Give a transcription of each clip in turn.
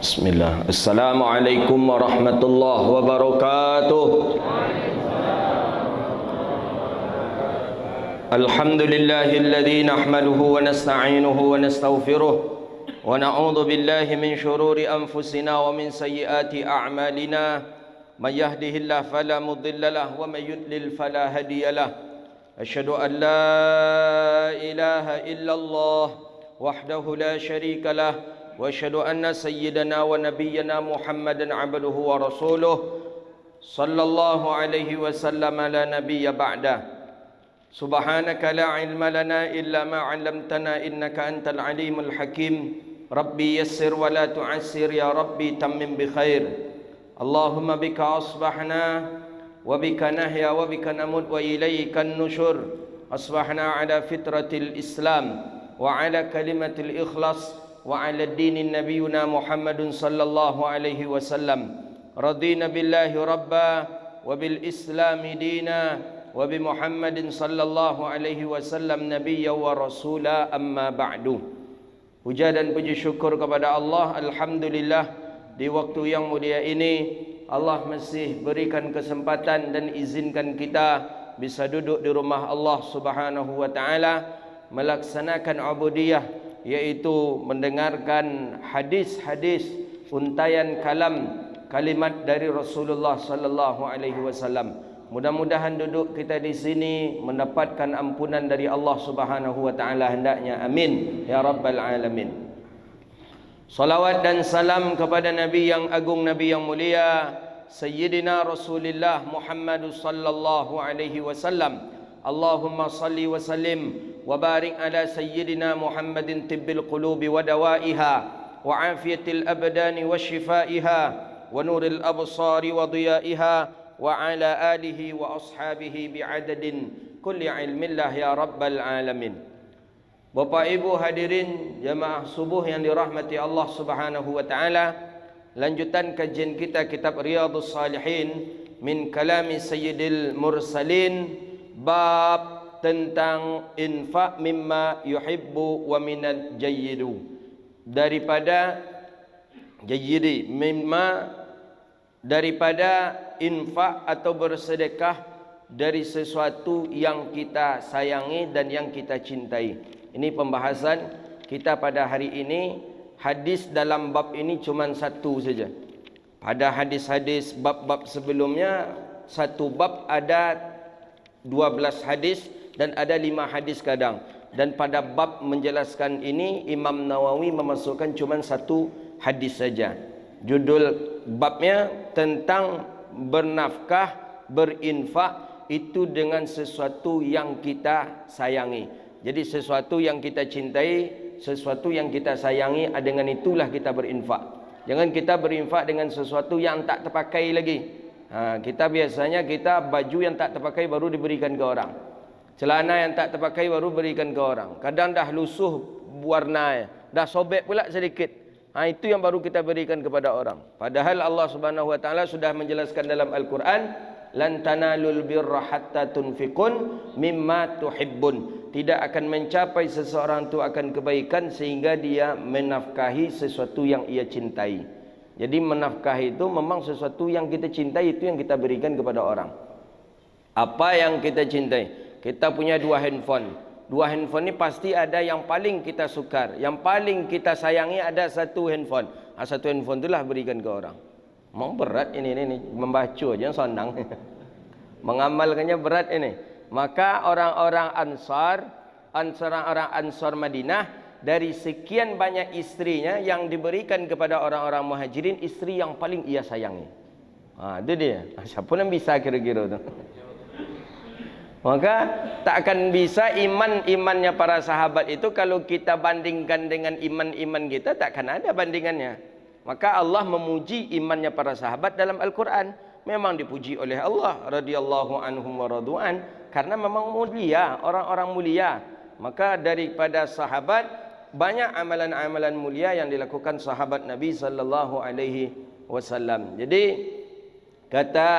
Bismillah. Assalamualaikum warahmatullahi wabarakatuh. Alhamdulillahilladzi nahmaduhu wa nasta'inuhu wa nastaghfiruh wa na'udzu billahi min shururi anfusina wa min sayyiati a'malina. May yahdihillahu fala mudilla lahu wa may yudlil fala hadiyalah. Asyhadu an la ilaha illallah wahdahu la syarika lah wa asyhadu anna sayyidana wa nabiyyana Muhammadan abduhu wa rasuluh sallallahu alaihi wasallam la nabiyya ba'dah. Subhanaka la ilma lana illa ma 'allamtana innaka antal alimul hakim. Rabbi yassir wa la tu'assir ya rabbi tammim bi khair. Allahumma bika asbahna wa bika nahya wa bika namut wa ilaykan nusyur. Asbahna ala fitratil Islam wa ala kalimatil ikhlas wa ala dinin nabiyuna Muhammadun sallallahu alaihi wasallam. Radina billahi rabba wa bil islami dina wa bi Muhammadin sallallahu alaihi wasallam nabiyya wa rasula, amma ba'du. Puja dan puji syukur kepada Allah. Alhamdulillah, di waktu yang mulia ini Allah masih berikan kesempatan dan izinkan kita bisa duduk di rumah Allah Subhanahu wa taala melaksanakan ubudiyah, yaitu mendengarkan hadis-hadis untayan kalimat dari Rasulullah sallallahu alaihi wasallam. Mudah-mudahan duduk kita di sini mendapatkan ampunan dari Allah Subhanahu wa taala hendaknya. Amin ya rabbal alamin. Salawat dan salam kepada Nabi yang agung, Nabi yang mulia, Sayyidina Rasulullah Muhammad sallallahu alaihi wasallam. Allahumma salli wa sallim wa barik ala Sayyidina Muhammadin tibbil qulubi wa dawaiha wa afiyatil abdani wa shifaiha wa nuril absari wa diyaiha wa ala alihi wa ashabihi bi'adadin kulli ilmillah ya rabbal alamin. Bapak Ibu hadirin jamaah subuh yang dirahmati Allah Subhanahu wa taala, lanjutan kajian kita kitab Riyadhus Shalihin min kalami Sayyidil Mursalin, bab tentang infak mimma yuhibbu wa minal jayyidu, daripada jayyidi, mimma daripada infak atau bersedekah dari sesuatu yang kita sayangi dan yang kita cintai. Ini pembahasan kita pada hari ini. Hadis dalam bab ini cuma satu saja. Pada hadis-hadis bab-bab sebelumnya, satu bab ada 12 hadis dan ada 5 hadis kadang. Dan pada bab menjelaskan ini Imam Nawawi memasukkan cuma satu hadis saja. Judul babnya tentang bernafkah, berinfak itu dengan sesuatu yang kita sayangi. Jadi sesuatu yang kita cintai, sesuatu yang kita sayangi, dengan itulah kita berinfak. Jangan kita berinfak dengan sesuatu yang tak terpakai lagi. Kita biasanya baju yang tak terpakai baru diberikan ke orang, celana yang tak terpakai baru berikan ke orang. Kadang dah lusuh warna, dah sobek pula sedikit. Itu yang baru kita berikan kepada orang. Padahal Allah Subhanahu wa taala sudah menjelaskan dalam Al-Quran, lan tanalul birra hatta tunfikun mimma tuhibbun. Tidak akan mencapai seseorang itu akan kebaikan sehingga dia menafkahi sesuatu yang ia cintai. Jadi menafkahi itu memang sesuatu yang kita cintai, itu yang kita berikan kepada orang. Apa yang kita cintai? Kita punya 2 handphone. 2 handphone ni pasti ada yang paling kita sukar, yang paling kita sayangi ada 1 handphone. 1 handphone itulah berikan ke orang. Memang berat ini membaca aja senang. Mengamalkannya berat ini. Maka orang-orang Ansar Madinah, dari sekian banyak istrinya yang diberikan kepada orang-orang Muhajirin, istri yang paling ia sayangi. Itu dia. Siapa yang bisa kira-kira tu? Maka tak akan bisa imannya para sahabat itu kalau kita bandingkan dengan iman kita, tak akan ada bandingannya. Maka Allah memuji imannya para sahabat dalam Al-Quran. Memang dipuji oleh Allah radhiyallahu anhum wa radu'an, karena memang mulia, orang-orang mulia. Maka daripada sahabat banyak amalan-amalan mulia yang dilakukan sahabat Nabi sallallahu alaihi wasallam. Jadi kata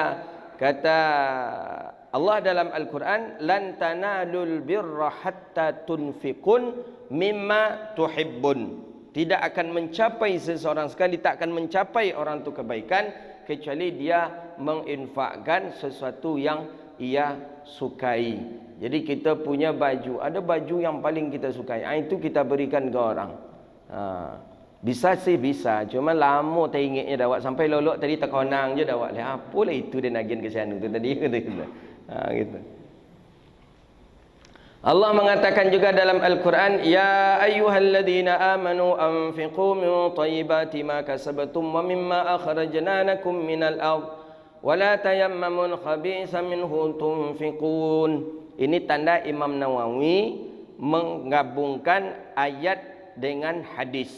Allah dalam Al-Quran, lan tanalul birra hatta tunfikun mimma tuhibbun. Tidak akan mencapai seseorang sekali, tak akan mencapai orang itu kebaikan kecuali dia menginfakkan sesuatu yang ia sukai. Jadi kita punya baju, ada baju yang paling kita sukai, itu kita berikan ke orang. Bisa sih bisa, cuma lama tak ingatnya dah awak sampai lolok tadi tak konang je dah awak. Apalah itu dia nagian ke sana tu tadi kata kita. Gitu. Allah mengatakan juga dalam Al-Quran, ya ayyuhalladzina amanu anfiqu min thayyibati ma kasabtum wa mimma akhrajna lakum minal ardh wa la tayammamul khabitha minhu tunfiqun. Ini tanda Imam Nawawi menggabungkan ayat dengan hadis.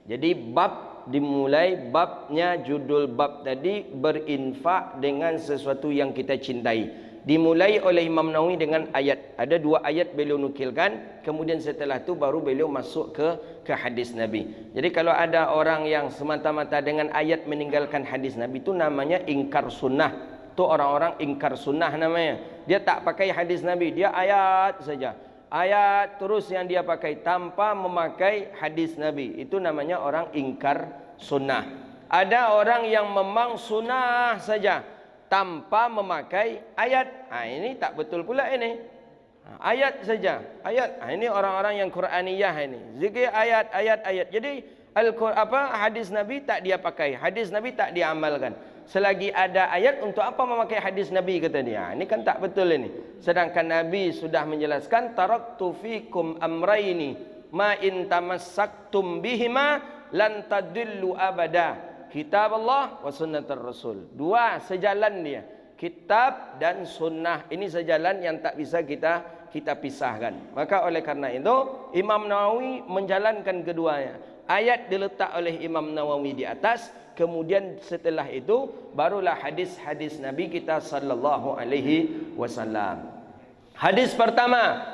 Jadi bab dimulai, babnya judul bab tadi berinfak dengan sesuatu yang kita cintai. Dimulai oleh Imam Nawawi dengan ayat. Ada 2 ayat beliau nukilkan, kemudian setelah itu baru beliau masuk ke hadis Nabi. Jadi kalau ada orang yang semata-mata dengan ayat meninggalkan hadis Nabi, itu namanya ingkar sunnah. Itu orang-orang ingkar sunnah namanya. Dia tak pakai hadis Nabi, dia ayat saja. Ayat terus yang dia pakai tanpa memakai hadis Nabi. Itu namanya orang ingkar sunnah. Ada orang yang memang sunnah saja tanpa memakai ayat. Ini tak betul pula ini. Ayat saja, ayat. Ini orang-orang yang Quraniyah ini. Zikir ayat, ayat, ayat. Jadi hadis Nabi tak dia pakai, hadis Nabi tak dia amalkan. Selagi ada ayat, untuk apa memakai hadis Nabi kata dia. Ini kan tak betul ini. Sedangkan Nabi sudah menjelaskan, taraktu fikum amraini ma in tamassaktum bihima lan tadillu abada. Kitab Allah wa sunnatul Rasul. 2 sejalan dia. Kitab dan sunnah. Ini sejalan yang tak bisa kita pisahkan. Maka oleh karena itu Imam Nawawi menjalankan keduanya. Ayat diletak oleh Imam Nawawi di atas, kemudian setelah itu barulah hadis-hadis Nabi kita sallallahu alaihi wasallam. Hadis pertama,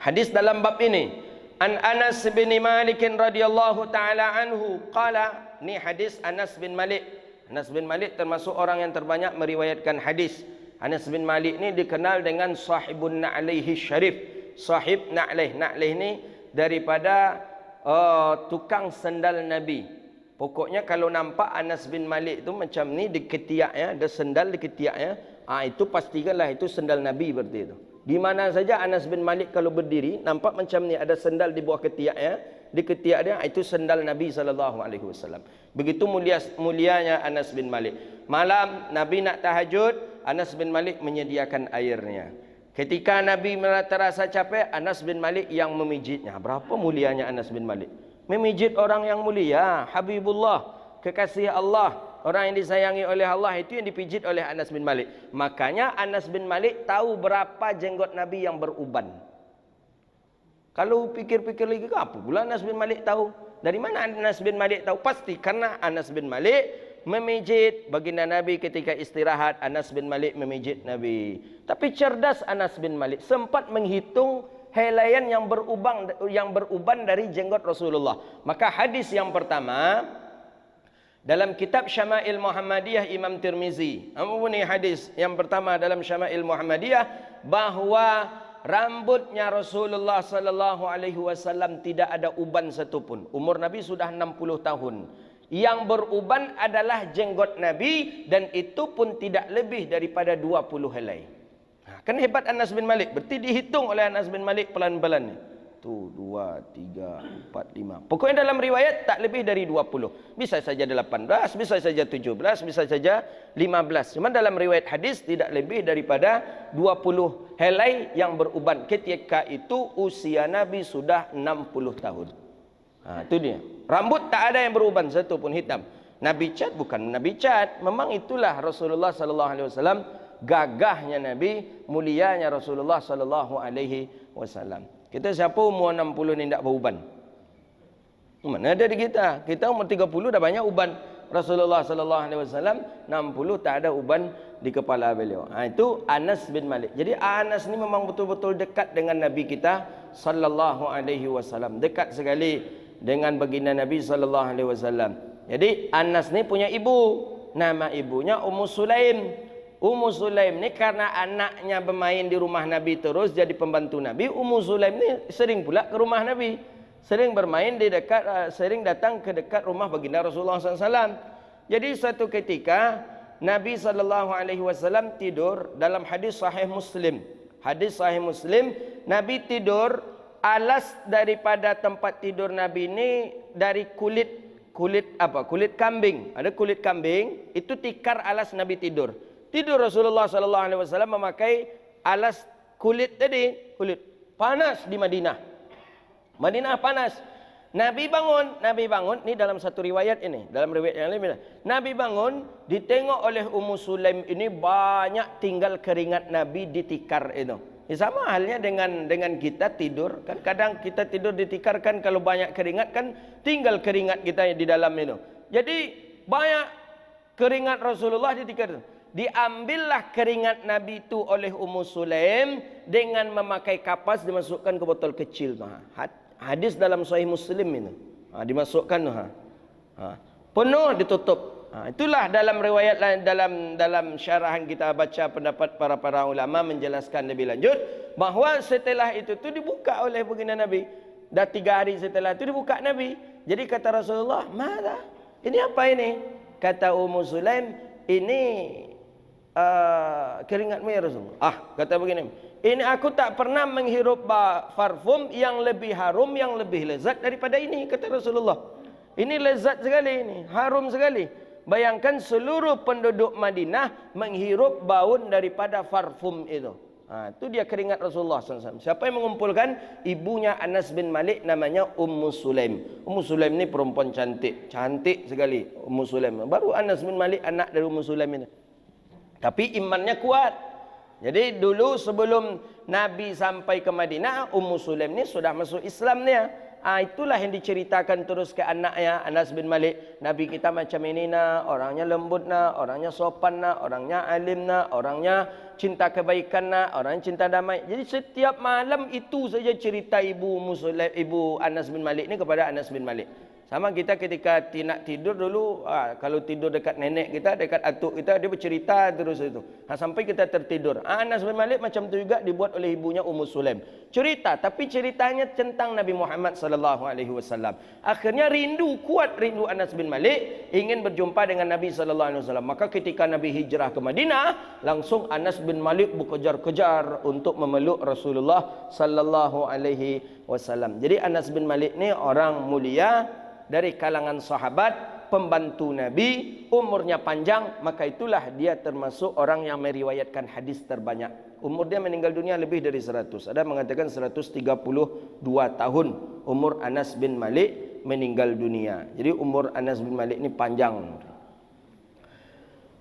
hadis dalam bab ini. An Anas bin Malik radhiyallahu taala anhu qala, ni hadis Anas bin Malik. Anas bin Malik termasuk orang yang terbanyak meriwayatkan hadis. Anas bin Malik ni dikenal dengan sahibun na'laihi syarif. Sahib na'laih. Na'laih ni daripada tukang sendal Nabi. Pokoknya kalau nampak Anas bin Malik tu macam ni di ketiaknya, ada sendal di ketiaknya, itu pastikanlah itu sendal Nabi berarti itu. Di mana saja Anas bin Malik kalau berdiri, nampak macam ni ada sendal di bawah ketiaknya, di ketiak dia, itu sendal Nabi SAW. Begitu mulianya Anas bin Malik. Malam Nabi nak tahajud, Anas bin Malik menyediakan airnya. Ketika Nabi terasa capek, Anas bin Malik yang memijitnya. Berapa mulianya Anas bin Malik? Memijit orang yang mulia, Habibullah, kekasih Allah, orang yang disayangi oleh Allah, itu yang dipijit oleh Anas bin Malik. Makanya Anas bin Malik tahu berapa jenggot Nabi yang beruban. Kalau pikir-pikir lagi, apa pula Anas bin Malik tahu? Dari mana Anas bin Malik tahu? Pasti karena Anas bin Malik memijit baginda Nabi ketika istirahat. Anas bin Malik memijit Nabi. Tapi cerdas Anas bin Malik, sempat menghitung helaian yang beruban dari jenggot Rasulullah. Maka hadis yang pertama dalam kitab Syama'il Muhammadiyah Imam Tirmizi. Apa ni hadis yang pertama dalam Syama'il Muhammadiyah, bahwa rambutnya Rasulullah sallallahu alaihi wasallam tidak ada uban satupun. Umur Nabi sudah 60 tahun. Yang beruban adalah jenggot Nabi, dan itu pun tidak lebih daripada 20 helai. Kan hebat Anas bin Malik. Berarti dihitung oleh Anas bin Malik pelan-pelan ni. Tu 2, 3, 4, 5. Pokoknya dalam riwayat tak lebih dari 20. Bisa saja 18, bisa saja 17, bisa saja 15. Cuma dalam riwayat hadis tidak lebih daripada 20 helai yang beruban. Ketika itu usia Nabi sudah 60 tahun. Itu dia. Rambut tak ada yang beruban satu pun hitam. Nabi cat bukan Nabi cat. Memang itulah Rasulullah sallallahu alaihi wasallam, gagahnya Nabi, mulianya Rasulullah sallallahu alaihi wasallam. Kita siapa umur 60 ni tak beruban? Mana ada di kita? Kita umur 30 dah banyak uban. Rasulullah sallallahu alaihi wasallam 60 tak ada uban di kepala beliau. Itu Anas bin Malik. Jadi Anas ni memang betul-betul dekat dengan Nabi kita sallallahu alaihi wasallam. Dekat sekali dengan baginda Nabi sallallahu alaihi wasallam. Jadi Anas ni punya ibu. Nama ibunya Ummu Sulaim. Ummu Sulaim ni karena anaknya bermain di rumah Nabi terus jadi pembantu Nabi. Ummu Sulaim ni sering pula ke rumah Nabi. sering bermain di dekat, sering datang ke dekat rumah baginda Rasulullah SAW. Jadi suatu ketika Nabi SAW tidur dalam hadis sahih Muslim. Hadis sahih Muslim, Nabi tidur, alas daripada tempat tidur Nabi ini dari kulit kambing. Ada kulit kambing, itu tikar alas Nabi tidur. Tidur Rasulullah SAW memakai alas kulit tadi, kulit panas di Madinah. Madinah panas. Nabi bangun, ni dalam satu riwayat ini, dalam riwayat yang lain, Nabi bangun, ditengok oleh Ummu Sulaim ini banyak tinggal keringat Nabi di tikar itu. Sama halnya dengan kita tidur, kan kadang kita tidur di tikar kan, kalau banyak keringat kan tinggal keringat kita di dalam itu. Jadi banyak keringat Rasulullah di tikar itu. Diambillah keringat Nabi itu oleh Ummu Sulaim dengan memakai kapas, dimasukkan ke botol kecil. Hadis dalam Sahih Muslim ini. Dimasukkan penuh ditutup. Itulah dalam riwayat lain, dalam syarahan kita baca pendapat para ulama menjelaskan lebih lanjut bahawa setelah itu dibuka oleh baginda Nabi. Dah 3 hari setelah itu dibuka Nabi. Jadi kata Rasulullah, "Mana? Ini apa ini?" Kata Ummu Sulaim, "Ini keringatmu ya Rasulullah." Kata begini, "Ini aku tak pernah menghirup parfum yang lebih harum, yang lebih lezat daripada ini," kata Rasulullah. "Ini lezat sekali, ini harum sekali. Bayangkan seluruh penduduk Madinah menghirup bau daripada parfum itu." Itu dia keringat Rasulullah SAW. Siapa yang mengumpulkan? Ibunya Anas bin Malik, namanya Ummu Sulaim. Ummu Sulaim ni perempuan cantik, cantik sekali Ummu Sulaim. Baru Anas bin Malik anak dari Ummu Sulaim ini. Tapi imannya kuat. Jadi dulu sebelum Nabi sampai ke Madinah, Ummu Sulaim ni sudah masuk Islam ni. Itulah yang diceritakan terus ke anaknya Anas bin Malik. Nabi kita macam ini nak, orangnya lembut nak, orangnya sopan nak, orangnya alim nak, orangnya cinta kebaikan nak, orang cinta damai. Jadi setiap malam itu saja cerita ibu Anas bin Malik ni kepada Anas bin Malik. Sama kita ketika nak tidur dulu, kalau tidur dekat nenek kita, dekat atuk kita, dia bercerita terus itu. Sampai kita tertidur. Anas bin Malik macam tu juga dibuat oleh ibunya Ummu Sulaim. Cerita, tapi ceritanya tentang Nabi Muhammad SAW. Akhirnya kuat rindu Anas bin Malik, ingin berjumpa dengan Nabi SAW. Maka ketika Nabi hijrah ke Madinah, langsung Anas bin Malik berkejar-kejar untuk memeluk Rasulullah SAW. Jadi Anas bin Malik ni orang mulia, dari kalangan sahabat, pembantu Nabi, umurnya panjang, maka itulah dia termasuk orang yang meriwayatkan hadis terbanyak. Umur dia meninggal dunia lebih dari 100. Ada mengatakan 132 tahun umur Anas bin Malik meninggal dunia. Jadi umur Anas bin Malik ini panjang.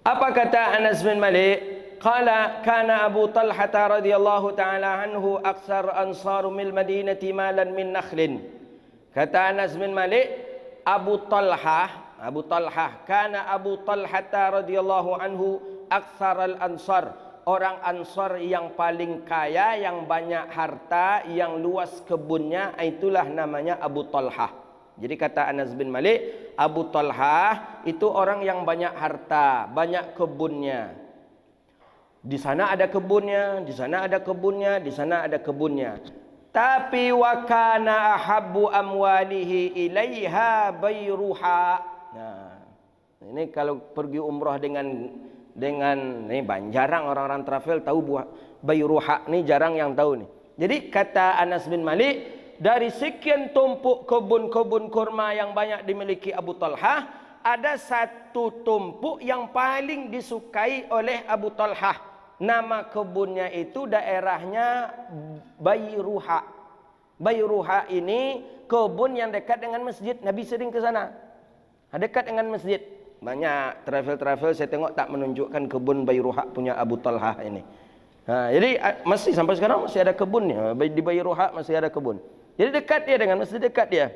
Apa kata Anas bin Malik? Qala kana Abu Talha radhiyallahu ta'ala anhu aksar ansaru mil madinati malan min nakhlin. Kata Anas bin Malik, Abu Talha, kana Abu Talha radhiyallahu anhu aktsaral ansar, orang Ansar yang paling kaya, yang banyak harta, yang luas kebunnya, itulah namanya Abu Talha. Jadi kata Anas bin Malik, Abu Talha itu orang yang banyak harta, banyak kebunnya. Di sana ada kebunnya, di sana ada kebunnya, di sana ada kebunnya. Tapi wa kana ahabbu amwalihi ilaiha Bayruha. Ini kalau pergi umrah dengan ini jarang orang-orang travel tahu buah Bayruha ni, jarang yang tahu ni. Jadi kata Anas bin Malik, dari sekian tumpuk kebun-kebun kurma yang banyak dimiliki Abu Talha, ada satu tumpuk yang paling disukai oleh Abu Talha. Nama kebunnya itu daerahnya Bayruha. Bayruha ini kebun yang dekat dengan masjid. Nabi sering ke sana. Dekat dengan masjid. Banyak travel-travel saya tengok tak menunjukkan kebun Bayruha punya Abu Talha ini. Jadi masih sampai sekarang masih ada kebunnya. Di Bayruha masih ada kebun. Jadi dekat dia dengan masjid, dekat dia.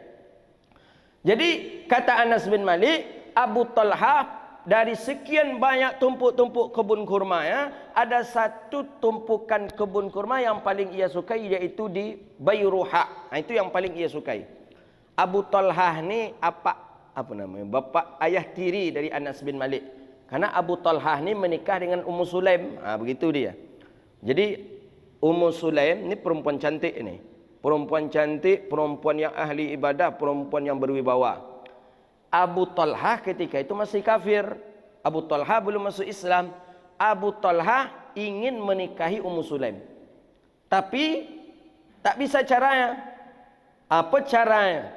Jadi kata Anas bin Malik, Abu Talha dari sekian banyak tumpuk-tumpuk kebun kurma, ada satu tumpukan kebun kurma yang paling ia sukai, yaitu di Bayruha. Itu yang paling ia sukai. Abu Talha ni apa namanya? Bapa ayah tiri dari Anas bin Malik. Karena Abu Talha ni menikah dengan Ummu Sulaim. Begitu dia. Jadi Ummu Sulaim ni perempuan cantik ni. perempuan cantik, perempuan yang ahli ibadah, perempuan yang berwibawa. Abu Talhah ketika itu masih kafir. Abu Talhah belum masuk Islam. Abu Talhah ingin menikahi Ummu Sulaim, tapi tak bisa caranya. Apa caranya?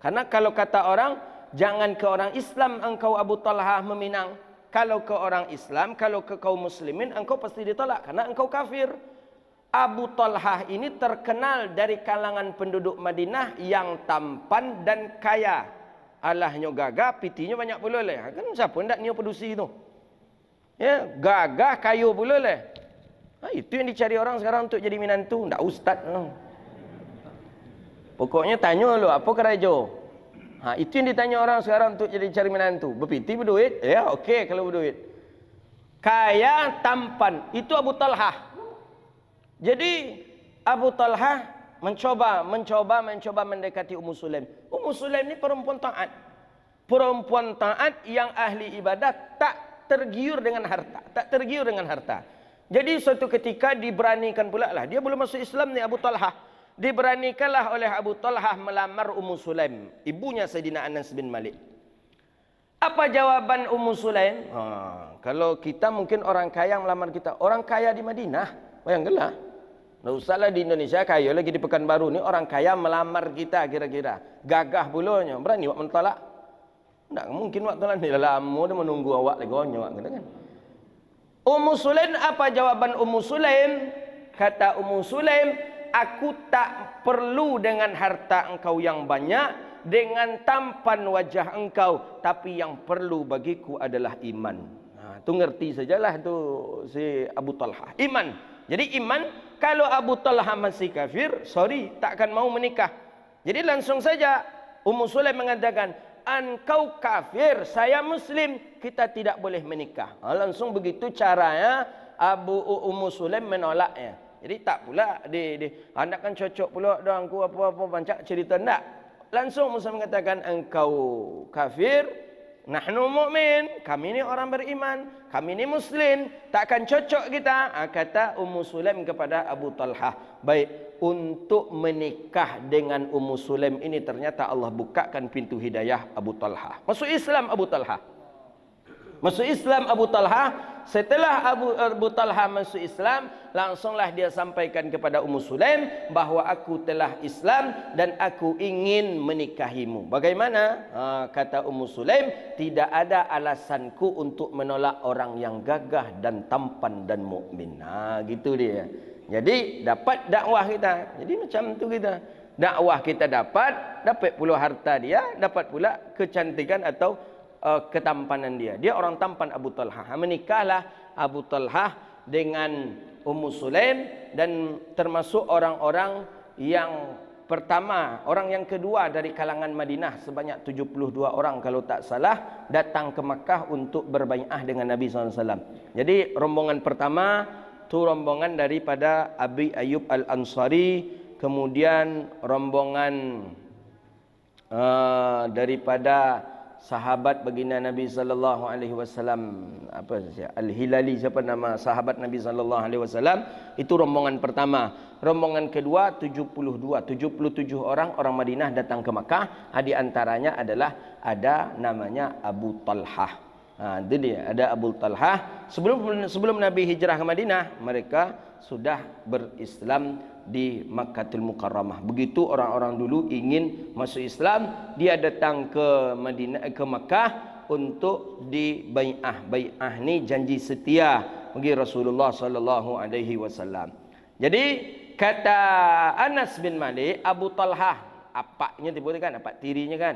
Karena kalau kata orang, jangan ke orang Islam engkau Abu Talhah meminang. Kalau ke orang Islam, kalau ke kaum muslimin, engkau pasti ditolak karena engkau kafir. Abu Talhah ini terkenal dari kalangan penduduk Madinah yang tampan dan kaya. Alahnya gagah, pitinya banyak pula leh. Kan siapa ndak nio pedusi tu? Ya, gagah, kayu pula leh. Itu yang dicari orang sekarang untuk jadi menantu, ndak ustaz. Pokoknya tanya lu apa kerajo. Itu yang ditanya orang sekarang untuk jadi cari menantu. Berpiti berduit? Ya, okey kalau berduit. Kaya, tampan. Itu Abu Talhah. Jadi Abu Talhah mencoba mendekati Ummu Sulaim. Ummu Sulaim ni perempuan taat. Perempuan taat yang ahli ibadah, tak tergiur dengan harta. Jadi suatu ketika diberanikan pula lah. Dia belum masuk Islam ni Abu Talhah. Diberanikanlah oleh Abu Talhah melamar Ummu Sulaim, ibunya Sayyidina Anas bin Malik. Apa jawaban Ummu Sulaim? Kalau kita mungkin orang kaya yang melamar kita. Orang kaya di Madinah, bayangkanlah. Nggak usahlah di Indonesia, kaya lagi di Pekanbaru ni orang kaya melamar kita kira-kira. Gagah pulanya, berani buat mentolak? Tak mungkin buat tolak ni. Lama dia menunggu awak lagi awak kata kan. Ummu Sulaim, apa jawaban Ummu Sulaim? Kata Ummu Sulaim, aku tak perlu dengan harta engkau yang banyak, dengan tampan wajah engkau, tapi yang perlu bagiku adalah iman. Tu ngerti sajalah tu si Abu Talhah. Iman. Jadi iman, kalau Abu Talhah masih kafir, sorry, tak akan mau menikah. Jadi langsung saja Ummu Sulaim mengatakan, engkau kafir, saya muslim, kita tidak boleh menikah. Langsung begitu caranya Ummu Sulaim menolaknya. Jadi tak pula anda kan cocok pula doang aku apa-apa banyak cerita ndak. Langsung Musa mengatakan engkau kafir, nahnu mu'min, kami ni orang beriman, kami ni muslim, takkan cocok kita. Kata Ummu Sulaim kepada Abu Talhah, baik, untuk menikah dengan Ummu Sulaim ini ternyata Allah bukakan pintu hidayah Abu Talhah. Masuk Islam Abu Talhah. Masuk Islam Abu Talhah. Setelah Abu Talhah masuk Islam, langsunglah dia sampaikan kepada Ummu Sulaim bahawa aku telah Islam dan aku ingin menikahimu. Bagaimana? Kata Ummu Sulaim, tidak ada alasanku untuk menolak orang yang gagah dan tampan dan mukmin. Gitu dia. Jadi dapat dakwah kita. Jadi macam tu kita. Dakwah kita dapat pula harta dia, dapat pula kecantikan atau ketampanan dia. Dia orang tampan Abu Talhah. Menikahlah Abu Talhah dengan Ummu Sulaim dan termasuk orang-orang yang pertama, orang yang kedua dari kalangan Madinah, sebanyak 72 orang kalau tak salah, datang ke Makkah untuk berbai'ah dengan Nabi SAW. Jadi rombongan pertama tu rombongan daripada Abi Ayyub Al-Ansari, kemudian rombongan daripada sahabat baginda Nabi sallallahu alaihi wasallam, Al-Hilali, siapa nama sahabat Nabi sallallahu alaihi wasallam, itu rombongan pertama. Rombongan kedua 77 orang Madinah datang ke Makkah. Di antaranya adalah ada namanya Abu Talhah. Itu dia, ada Abu Talhah. Sebelum Nabi hijrah ke Madinah, mereka sudah berislam di Makkahul Mukarramah. Begitu orang-orang dulu ingin masuk Islam, dia datang ke Madinah, ke Makkah untuk dibai'ah. Bai'ah ni janji setia bagi Rasulullah sallallahu alaihi wasallam. Jadi kata Anas bin Malik, Abu Talhah, apaknya tiba-tiba kan, apak tirinya kan,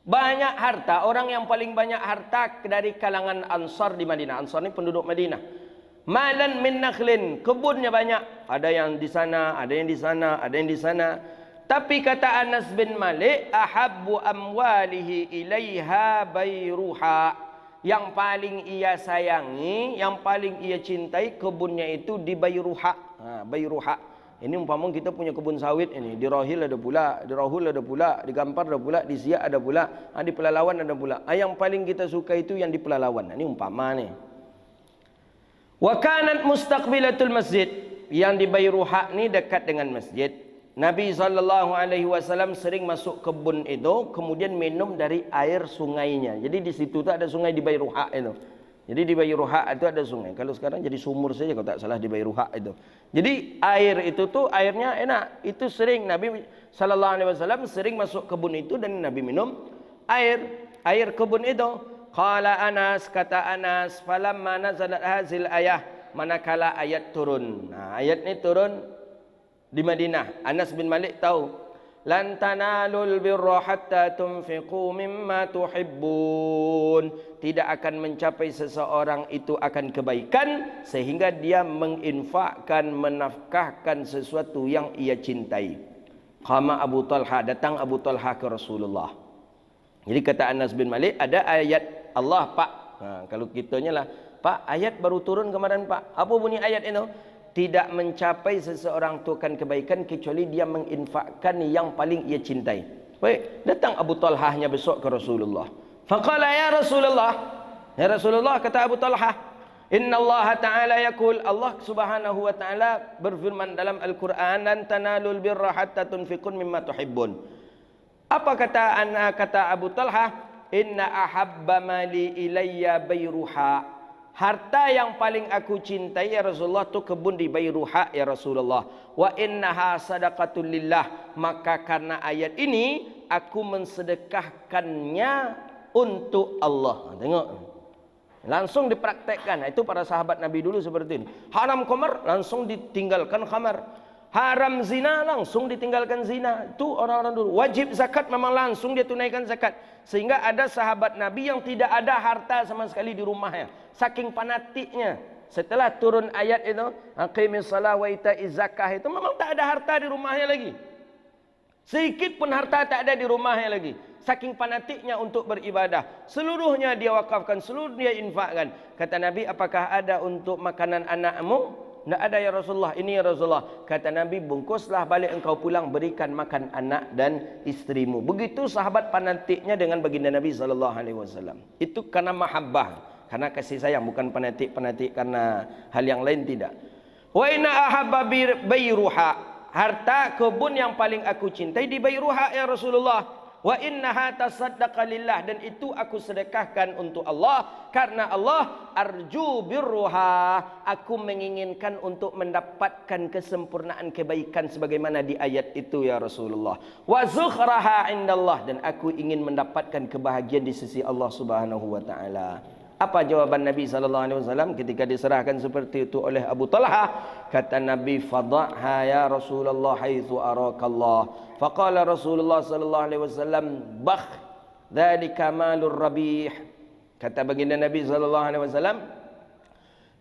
banyak harta, orang yang paling banyak harta dari kalangan Ansar di Madinah. Ansar ni penduduk Madinah. Malan min nakhlin, kebunnya banyak. Ada yang di sana, ada yang di sana, ada yang di sana. Tapi kata Anas bin Malik, ahabbu amwalihi ilaiha Bayruha. Yang paling ia sayangi, yang paling ia cintai kebunnya itu di Bayruha. Bayruha. Ini umpama kita punya kebun sawit ini, di Rohil ada pula, di Rahul ada pula, di Gampar ada pula, di Siak ada pula, di Pelalawan ada pula. Yang paling kita suka itu yang di Pelalawan. Ini umpama nih. Wa kanat mustaqbilatul masjid, yang di Bayruha ni dekat dengan masjid. Nabi SAW sering masuk kebun itu, kemudian minum dari air sungainya. Jadi di situ tu ada sungai di Bairuha itu. Jadi di Bairuha itu ada sungai. Kalau sekarang jadi sumur saja kalau tak salah di Bairuha itu. Jadi air itu tu airnya enak. Itu sering Nabi SAW sering masuk kebun itu dan Nabi minum air kebun itu. Qala Anas, kata Anas, falamma nazalat hazil ayah, manakala ayat turun. Nah, ayat ni turun di Madinah. Anas bin Malik tahu, lan tanalul birra hatta tunfiqu mimma tuhibbun. Tidak akan mencapai seseorang itu akan kebaikan sehingga dia menginfakkan, menafkahkan sesuatu yang ia cintai. Qama Abu Talha, datang Abu Talha ke Rasulullah. Jadi kata Anas bin Malik, ada ayat Allah, Pak. Kalau kitanya lah, Pak, ayat baru turun kemarin, Pak. Apa bunyi ayat itu? Tidak mencapai seseorang itu akan kebaikan kecuali dia menginfakkan yang paling ia cintai. Baik, datang Abu Talhahnya besok ke Rasulullah. Faqala ya Rasulullah, kata Abu Talhah, Inna Allah Ta'ala yaqul, Allah Subhanahu wa Ta'ala berfirman dalam Al-Quran, lan tanalul birra hatta tunfiqun mimma tuhibbun. Apa kata Abu Talhah? Inna ahabba mali ilayya Bairuha. Harta yang paling aku cintai ya Rasulullah tu kebun di Bairuha ya Rasulullah. Wa innaha sadaqatul lillah. Maka karena ayat ini aku mensedekahkannya untuk Allah. Tengok. Langsung dipraktekkan. Itu para sahabat Nabi dulu seperti ini. Haram khamar, langsung ditinggalkan khamar. Haram zina, langsung ditinggalkan zina. Itu orang-orang dulu. Wajib zakat, memang langsung dia tunaikan zakat. Sehingga ada sahabat Nabi yang tidak ada harta sama sekali di rumahnya. Saking fanatiknya. Setelah turun ayat itu, aqimis shalah wa ita'iz zakah, itu memang tak ada harta di rumahnya lagi. Sedikit pun harta tak ada di rumahnya lagi. Saking fanatiknya untuk beribadah. Seluruhnya dia wakafkan, seluruhnya dia infakkan. Kata Nabi, apakah ada untuk makanan anakmu? Tidak ada ya Rasulullah. Ini ya Rasulullah. Kata Nabi, bungkuslah balik engkau pulang, berikan makan anak dan istrimu. Begitu sahabat fanatiknya dengan baginda Nabi SAW. Itu karena mahabbah, karena kasih sayang, bukan fanatik karena hal yang lain, tidak. Wa inna ahabba Bairuha. Harta kebun yang paling aku cintai di Bairuha ya Rasulullah. Wa innaha tasaddaqa lillah, dan itu aku sedekahkan untuk Allah karena Allah arju birruha, aku menginginkan untuk mendapatkan kesempurnaan kebaikan sebagaimana di ayat itu ya Rasulullah. Wa zukhraha indallah, dan aku ingin mendapatkan kebahagiaan di sisi Allah Subhanahu wa taala. Apa jawaban Nabi SAW ketika diserahkan seperti itu oleh Abu Talha? Kata Nabi, fadhaha ya Rasulullah haitsu arakallah. Faqala Rasulullah SAW, bakh dzalika malur rabih. Kata baginda Nabi SAW,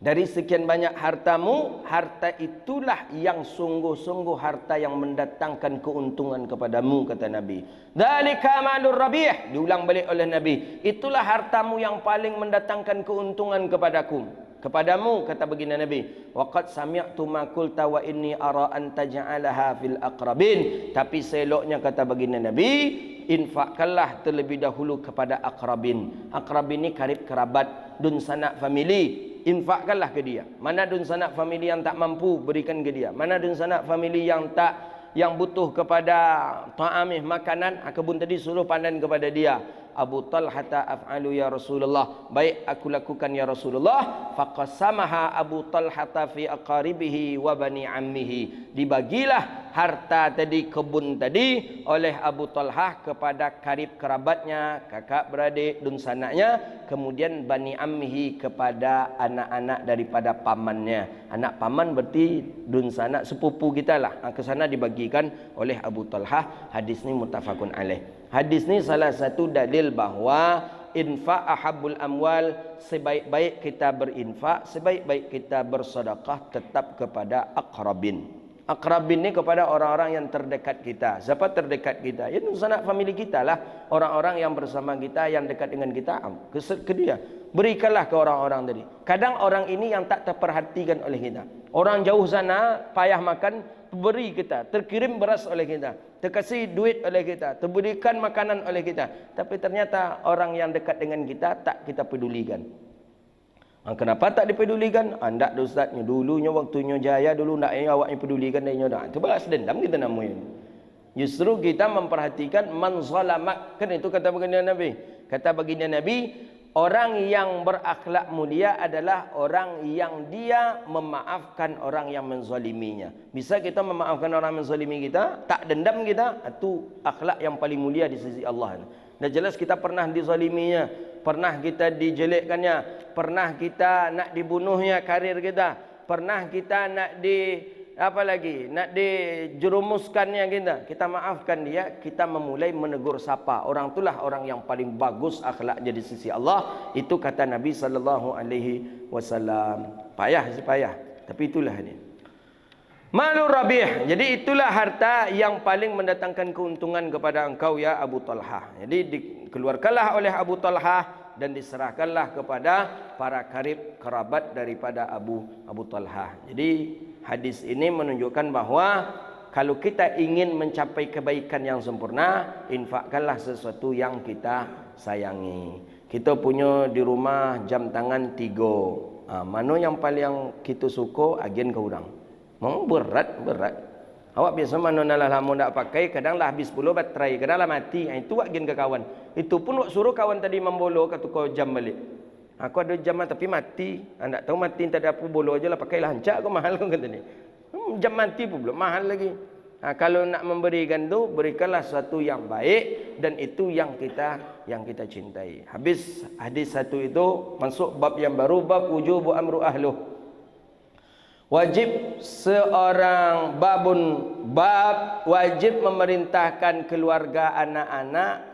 dari sekian banyak hartamu, harta itulah yang sungguh-sungguh harta yang mendatangkan keuntungan kepadamu, kata Nabi. Dzalika malur rabih, diulang balik oleh Nabi. Itulah hartamu yang paling mendatangkan keuntungan kepadamu, kata baginda Nabi. Waqad sami'tu ma qulta wa inni ara an taj'alaha fil aqrabin. Tapi seloknya kata baginda Nabi, infakkanlah terlebih dahulu kepada aqrabin. Aqrabin ni karib kerabat, dun sanak family. Infakkanlah ke dia. Mana dun sanak family yang tak mampu, berikan ke dia. Mana dun sanak family yang butuh kepada ta'amih, makanan, kebun tadi suruh panen kepada dia. Abu Talha af'alu ya Rasulullah, baik aku lakukan ya Rasulullah. Faqasamaha Abu Talha fi aqaribihi wa bani ammihi. Dibagilah harta tadi, kebun tadi oleh Abu Talha kepada karib kerabatnya, kakak beradik, dun sanaknya, kemudian bani ammihi kepada anak-anak daripada pamannya. Anak paman berarti dun sanak, sepupu kita lah. Ke sana dibagikan oleh Abu Talha. Hadis ni muttafaqun alaih. Hadis ni salah satu dalil bahawa infak ahabul amwal, sebaik-baik kita berinfak, sebaik-baik kita bersedekah tetap kepada aqrabin. Aqrabin ni kepada orang-orang yang terdekat kita. Siapa terdekat kita? Ya sanak family kita lah. Orang-orang yang bersama kita, yang dekat dengan kita, ke dia. Berikanlah ke orang-orang tadi. Kadang orang ini yang tak terperhatikan oleh kita. Orang jauh sana payah makan, beri kita, terkirim beras oleh kita, terkasih duit oleh kita, terberikan makanan oleh kita, tapi ternyata orang yang dekat dengan kita tak kita pedulikan. Kenapa tak dipedulikan? Ndak ustaznya dulunya waktunya jaya dulu ndak awaknya pedulikan dia dah. Itu balas dendam kita namanya. Justru kita memperhatikan man zalamak. Kan itu kata baginda Nabi. Kata baginda Nabi, orang yang berakhlak mulia adalah orang yang dia memaafkan orang yang menzaliminya. Bisa kita memaafkan orang yang menzalimi kita, tak dendam kita, itu akhlak yang paling mulia di sisi Allah. Dan jelas kita pernah dizaliminya, pernah kita dijelekkannya, pernah kita nak dibunuhnya karir kita, pernah kita nak nak dijerumuskannya kita maafkan dia, kita memulai menegur sapa. Orang itulah orang yang paling bagus akhlaknya di sisi Allah. Itu kata Nabi sallallahu alaihi wasallam. Payah, tapi itulah dia. Malur rabih. Jadi itulah harta yang paling mendatangkan keuntungan kepada engkau ya Abu Talhah. Jadi dikeluarkanlah oleh Abu Talhah dan diserahkanlah kepada para karib kerabat daripada Abu Talhah. Jadi hadis ini menunjukkan bahawa kalau kita ingin mencapai kebaikan yang sempurna, infakkanlah sesuatu yang kita sayangi. Kita punya di rumah jam tangan 3. Mana yang paling kita suka, agen ke orang. Memang berat. Awak biasa mana nalah lama tak pakai, kadang lah habis puluh baterai, kadang lah mati. Itu agen ke kawan. Itu pun wak suruh kawan tadi membolo, kata kau jam balik. Aku ada jam tapi mati. Tak tahu mati tak ada apa, bolo aja lah, pakailah hancak kau mahal kau kata ni. Jam mati pun belum mahal lagi. Kalau nak memberikan tu, berikanlah sesuatu yang baik dan itu yang kita cintai. Habis hadis satu itu masuk bab yang baru, bab wujubu amru ahluh. Wajib seorang bab wajib memerintahkan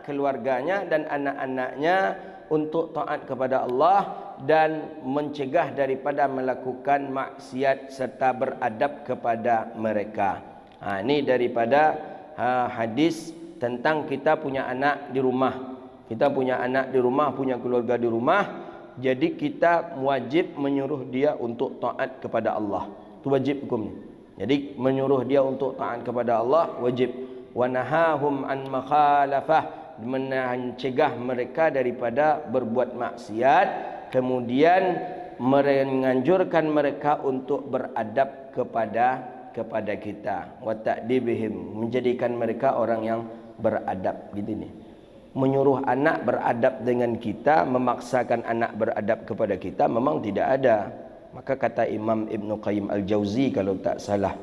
keluarganya dan anak-anaknya untuk taat kepada Allah dan mencegah daripada melakukan maksiat serta beradab kepada mereka. Ini daripada hadis tentang kita punya anak di rumah. Kita punya anak di rumah, punya keluarga di rumah. Jadi kita wajib menyuruh dia untuk taat kepada Allah. Itu wajib hukumnya. Jadi menyuruh dia untuk taat kepada Allah wajib. Wa nahahum an makhalafah, mencegah mereka daripada berbuat maksiat, kemudian menganjurkan mereka untuk beradab kepada kita. Wa ta'dibihim, menjadikan mereka orang yang beradab gitu nih. Menyuruh anak beradab dengan kita, memaksakan anak beradab kepada kita memang tidak ada. Maka kata Imam Ibn Qayyim Al-Jauzi kalau tak salah,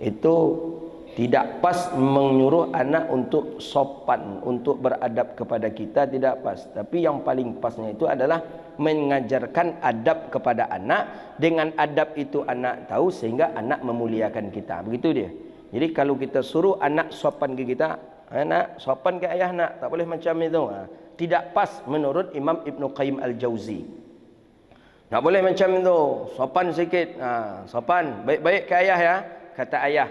itu tidak pas menyuruh anak untuk sopan, untuk beradab kepada kita, tidak pas. Tapi yang paling pasnya itu adalah mengajarkan adab kepada anak. Dengan adab itu anak tahu sehingga anak memuliakan kita. Begitu dia. Jadi kalau kita suruh anak sopan ke kita, anak sopan ke ayah nak, tak boleh macam itu. Tidak pas menurut Imam Ibn Qayyim Al-Jauzi. Tak boleh macam itu, sopan sikit. Sopan, baik-baik ke ayah ya, kata ayah.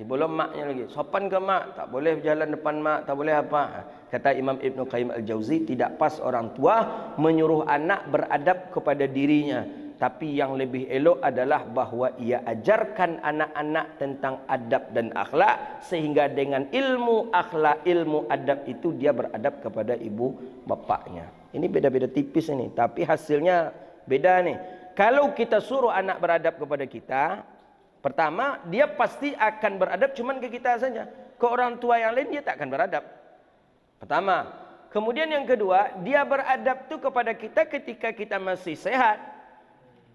Belum maknya lagi. Sopan ke mak, tak boleh berjalan depan mak, tak boleh apa. Kata Imam Ibn Qayyim Al-Jauzi, tidak pas orang tua menyuruh anak beradab kepada dirinya. Tapi yang lebih elok adalah bahawa ia ajarkan anak-anak tentang adab dan akhlak, sehingga dengan ilmu akhlak, ilmu adab itu dia beradab kepada ibu bapaknya. Ini beda-beda tipis ini, tapi hasilnya beda nih. Kalau kita suruh anak beradab kepada kita, pertama dia pasti akan beradab cuman ke kita saja. Ke orang tua yang lain dia tak akan beradab. Pertama. Kemudian yang kedua, dia beradab tu kepada kita ketika kita masih sehat.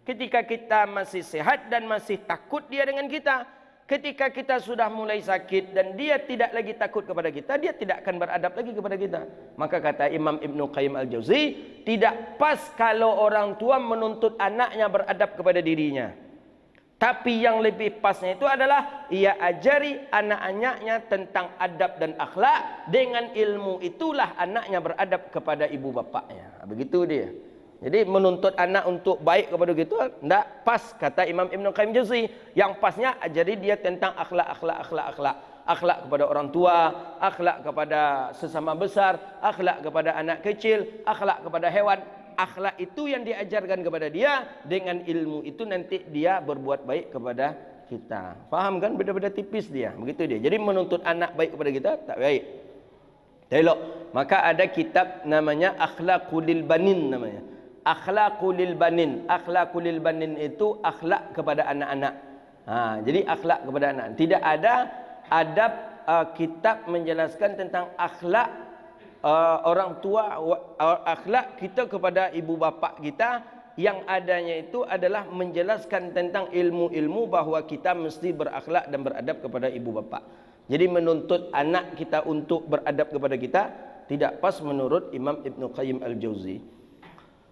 Ketika kita masih sehat dan masih takut dia dengan kita. Ketika kita sudah mulai sakit dan dia tidak lagi takut kepada kita, dia tidak akan beradab lagi kepada kita. Maka kata Imam Ibn Qayyim Al-Jauzi, tidak pas kalau orang tua menuntut anaknya beradab kepada dirinya. Tapi yang lebih pasnya itu adalah ia ajari anak-anaknya tentang adab dan akhlak. Dengan ilmu itulah anaknya beradab kepada ibu bapaknya. Begitu dia. Jadi menuntut anak untuk baik kepada gitu tidak pas, kata Imam Ibn Qayyim Jauzi. Yang pasnya ajari dia tentang akhlak kepada orang tua, akhlak kepada sesama besar, akhlak kepada anak kecil, akhlak kepada hewan. Akhlak itu yang diajarkan kepada dia, dengan ilmu itu nanti dia berbuat baik kepada kita. Faham kan? Beda-beda tipis dia. Begitu dia. Jadi menuntut anak baik kepada kita tak baik. Tak elok. Maka ada kitab namanya Akhlaqul Banin namanya. Akhlaqul banin. Akhlaqul banin itu akhlak kepada anak-anak. Jadi akhlak kepada anak. Tidak ada adab kitab menjelaskan tentang akhlak orang tua, akhlak kita kepada ibu bapa kita. Yang adanya itu adalah menjelaskan tentang ilmu-ilmu bahawa kita mesti berakhlak dan beradab kepada ibu bapa. Jadi menuntut anak kita untuk beradab kepada kita tidak pas menurut Imam Ibn Qayyim Al-Jauzi.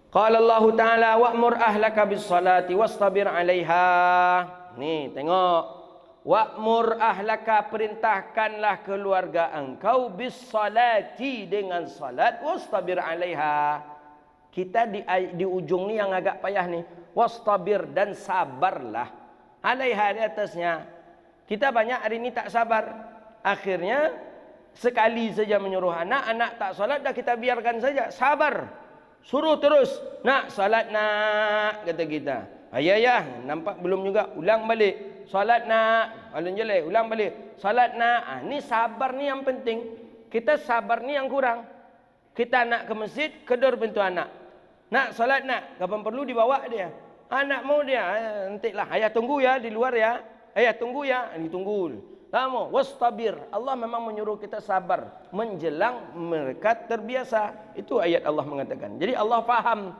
Qala Allah Ta'ala wa'mur ahlaka bis salati wastabir 'alaiha. Ni tengok. Wa'mur ahlaka, perintahkanlah keluarga engkau bis salati, dengan salat, wastabir 'alaiha. Kita di ujung ni yang agak payah ni. Wastabir, dan sabarlah. 'Alaiha, di atasnya. Kita banyak hari ni tak sabar. Akhirnya sekali saja menyuruh anak tak salat dah kita biarkan saja. Sabar. Suruh terus. Nak salat nak, kata kita. Ayah, nampak belum juga. Ulang balik. Salat nak. Alun jelek. Ulang balik. Salat nak. Ni sabar ni yang penting. Kita sabar ni yang kurang. Kita nak ke masjid, kedor pintu anak. Nak salat nak. Kapan perlu dibawa dia. Anak mau dia. Nantilah. Ayah tunggu ya di luar ya. Ayah tunggu ya. Ini tunggu. Lama. Wastabir. Allah memang menyuruh kita sabar. Menjelang mereka terbiasa. Itu ayat Allah mengatakan. Jadi Allah faham.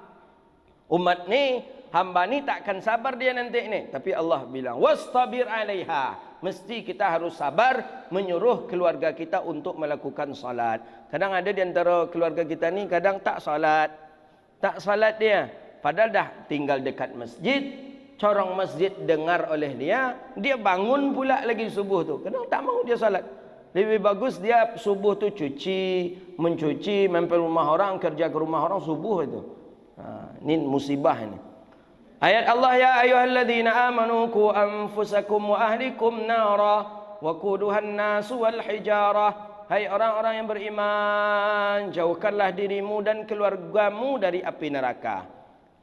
Umat ni, hamba ni takkan sabar dia nanti ni. Tapi Allah bilang, wastabir 'alaiha. Mesti kita harus sabar menyuruh keluarga kita untuk melakukan salat. Kadang ada di antara keluarga kita ni kadang tak salat. Tak salat dia. Padahal dah tinggal dekat masjid. Corong masjid dengar oleh dia bangun pula lagi subuh tu. Kadang tak mau dia salat. Lebih bagus dia subuh tu mencuci, mampir rumah orang, kerja ke rumah orang subuh itu. Ini musibah ini. Ayat Allah, ya ayyuhalladzina amanu qu anfusakum wa ahlikum nara wa quduhan nasu wal hijarah. Hai orang-orang yang beriman, jauhkanlah dirimu dan keluargamu dari api neraka.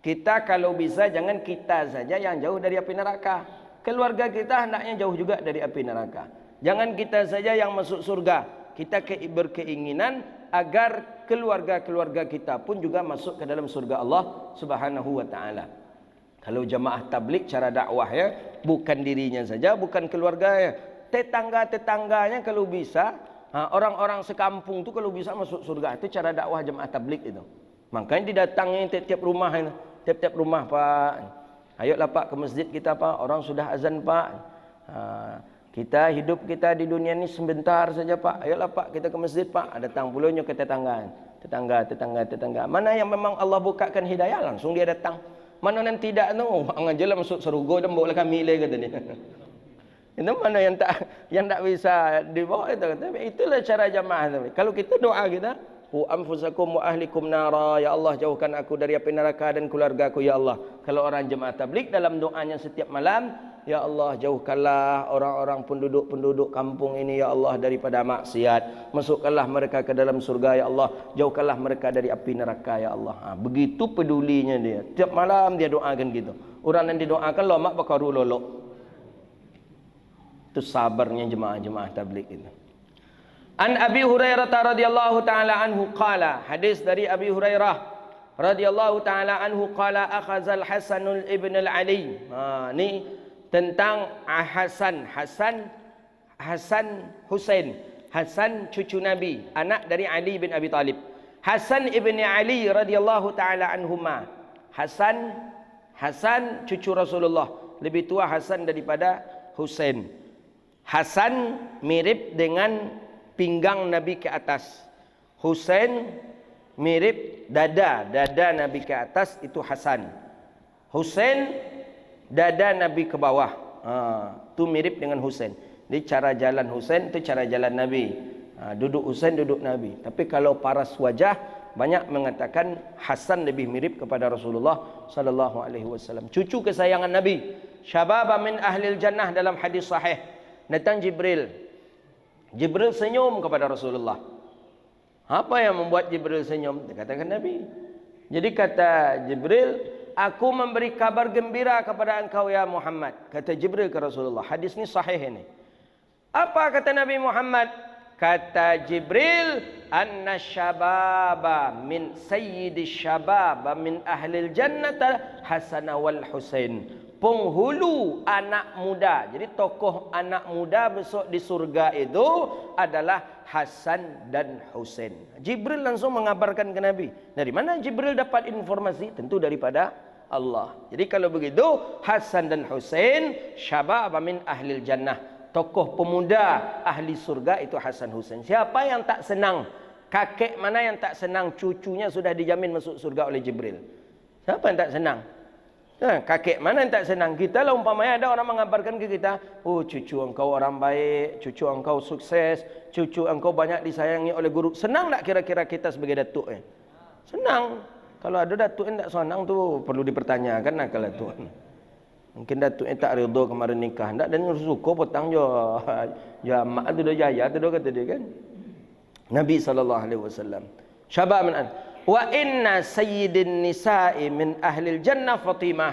Kita kalau bisa jangan kita saja yang jauh dari api neraka. Keluarga kita hendaknya jauh juga dari api neraka. Jangan kita saja yang masuk surga. Kita berkeinginan agar keluarga-keluarga kita pun juga masuk ke dalam surga Allah Subhanahu wa taala. Kalau jamaah tabligh cara dakwah ya, bukan dirinya saja, bukan keluarganya, tetangga-tetangganya kalau bisa, orang-orang sekampung tu kalau bisa masuk surga. Itu cara dakwah jamaah tabligh itu. Makanya didatangnya tiap-tiap rumah ini. Tiap-tiap rumah, Pak. Ayolah Pak ke masjid kita, Pak. Orang sudah azan, Pak. Kita hidup kita di dunia ni sebentar saja, Pak. Ayolah Pak kita ke masjid, Pak. Datang pulaunya ke tetangga. Tetangga. Mana yang memang Allah bukakan hidayah, langsung dia datang. Mana yang tidak tu, angajalah masuk surga dan bawa kami le kata dia. Itu mana yang tak bisa dibawa itu. Tapi itulah cara jamaah. Kalau kita doa kita, Qu anfusakum wa ahlikum nara. Ya Allah, jauhkan aku dari api neraka dan keluargaku, ya Allah. Kalau orang jemaah tabligh dalam doanya setiap malam, ya Allah, jauhkanlah orang-orang penduduk kampung ini, ya Allah, daripada maksiat. Masukkanlah mereka ke dalam surga, ya Allah. Jauhkanlah mereka dari api neraka, ya Allah. Begitu pedulinya dia. Tiap malam dia doakan gitu. Orang yang didoakan lomak bakaru lolok. Itu sabarnya jemaah-jemaah tabligh itu. An Abi Hurairah radhiyallahu taala anhu qala, hadis dari Abi Hurairah radhiyallahu taala anhu qala, akhazal Hasanul ibn al-Ali. Ni tentang Hasan Husain. Hasan cucu Nabi, anak dari Ali bin Abi Talib. Hasan ibn Ali radhiyallahu taala anhuma. Hasan cucu Rasulullah, lebih tua Hasan daripada Husain. Hasan mirip dengan pinggang Nabi ke atas. Husain mirip dada Nabi ke atas, itu Hasan. Husain dada Nabi ke bawah. Itu mirip dengan Husain. Jadi cara jalan Husain itu cara jalan Nabi. Duduk Husain, duduk Nabi. Tapi kalau paras wajah, banyak mengatakan Hasan lebih mirip kepada Rasulullah sallallahu alaihi wasallam. Cucu kesayangan Nabi. Syababa min ahlil jannah, dalam hadis sahih. Datang Jibril senyum kepada Rasulullah. Apa yang membuat Jibril senyum? Katakan Nabi. Jadi kata Jibril, aku memberi kabar gembira kepada engkau ya Muhammad. Kata Jibril ke Rasulullah. Hadis ini sahih ini. Apa kata Nabi Muhammad? Kata Jibril, anna syababa min sayyidi syababa min ahlil jannata Hasan wal Husain. Penghulu anak muda. Jadi tokoh anak muda besok di surga itu adalah Hasan dan Husain. Jibril langsung mengabarkan ke Nabi. Dari mana Jibril dapat informasi? Tentu daripada Allah. Jadi kalau begitu, Hasan dan Husain syabab min ahlil jannah. Tokoh pemuda ahli surga itu Hasan Husain. Siapa yang tak senang? Kakek mana yang tak senang cucunya sudah dijamin masuk surga oleh Jibril? Siapa yang tak senang? Kakek mana yang tak senang? Kita lah umpamanya ada orang mengabarkan ke kita, oh cucu engkau orang baik, cucu engkau sukses, cucu engkau banyak disayangi oleh guru. Senang tak kira-kira kita sebagai datuk? Senang. Kalau ada datuk yang tak senang tu perlu dipertanyakan lah kalau datuk. Mungkin datuknya tak redha kemarin nikah. Tak dan suka potang je. Ya mak tu dah jaya tu dah kata dia kan. Nabi SAW. Syabab min wa inna sayyidin nisa'i min ahlil jannah Fatimah.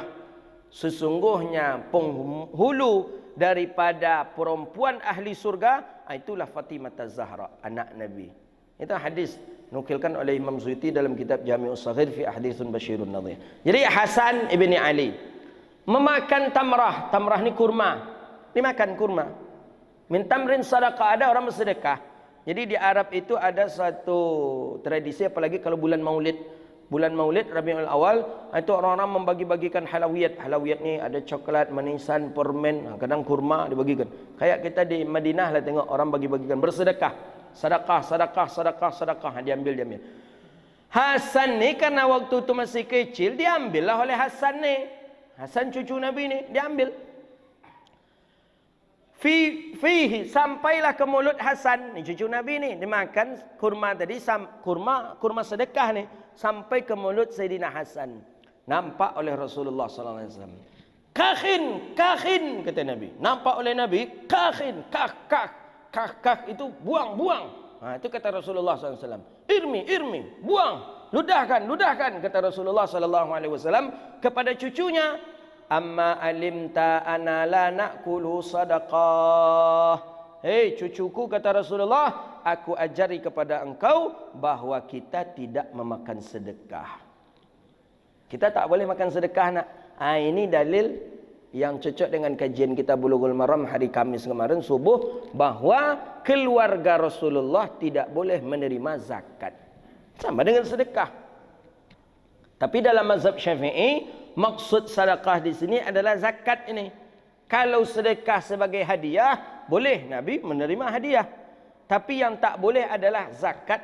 Sesungguhnya penghulu daripada perempuan ahli surga itulah Fatimah Az-Zahra, anak Nabi. Itu hadis nukilkan oleh Imam Suyuti dalam kitab Jami'us Saghir fi Ahaditsun Basyirun Nadhir. Jadi Hasan ibni Ali memakan tamrah. Tamrah ni kurma. Dimakan kurma. Min tamrin sadaqah, ada orang bersedekah. Jadi di Arab itu ada satu tradisi, apalagi kalau bulan Maulid. Bulan Maulid, Rabiul Awal, itu orang-orang membagi-bagikan halawiyat. Halawiyat ni ada coklat, manisan, permen, kadang kurma dibagikan. Kayak kita di Madinah lah tengok orang bagi-bagikan. Bersedekah. Sedekah, sedekah, sedekah, sedekah. Diambil. Hasan ni karena waktu tu masih kecil, diambillah oleh Hasan ni. Hasan cucu Nabi ni, diambil. Fihi sampailah ke mulut Hasan ni cucu Nabi ni, dimakan kurma tadi, kurma sedekah ni sampai ke mulut Sayyidina Hasan. Nampak oleh Rasulullah sallallahu alaihi wasallam. Kakhin kata Nabi. Nampak oleh Nabi, kakhin, kak itu buang. Itu kata Rasulullah sallallahu alaihi wasallam. Irmi, buang, ludahkan kata Rasulullah sallallahu alaihi wasallam kepada cucunya. Amma alimta ana la na'kulu sadaqah. Hei cucuku, kata Rasulullah, aku ajari kepada engkau bahawa kita tidak memakan sedekah. Kita tak boleh makan sedekah nak. Ini dalil yang cocok dengan kajian kita Bulughul Maram hari Kamis kemarin subuh, bahawa keluarga Rasulullah tidak boleh menerima zakat. Sama dengan sedekah. Tapi dalam mazhab Syafi'i, maksud sedekah di sini adalah zakat ini. Kalau sedekah sebagai hadiah, boleh Nabi menerima hadiah. Tapi yang tak boleh adalah zakat.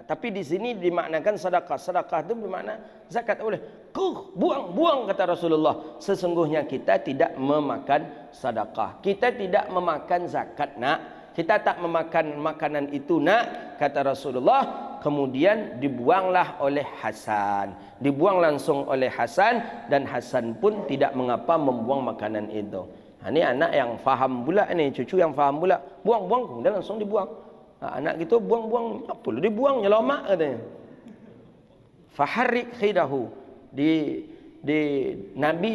Tapi di sini dimaknakan sedekah. Sedekah itu bermakna zakat tak boleh. Buang kata Rasulullah. Sesungguhnya kita tidak memakan sedekah. Kita tidak memakan zakat nak. Kita tak memakan makanan itu nak, kata Rasulullah. Kemudian dibuanglah oleh Hasan. Dibuang langsung oleh Hasan, dan Hasan pun tidak mengapa membuang makanan itu. Ini anak yang faham pula ni, cucu yang faham pula. Buang, kemudian langsung dibuang. Anak gitu buang, apa perlu dibuang, nyelamak katanya. Faharrik khidahu. Nabi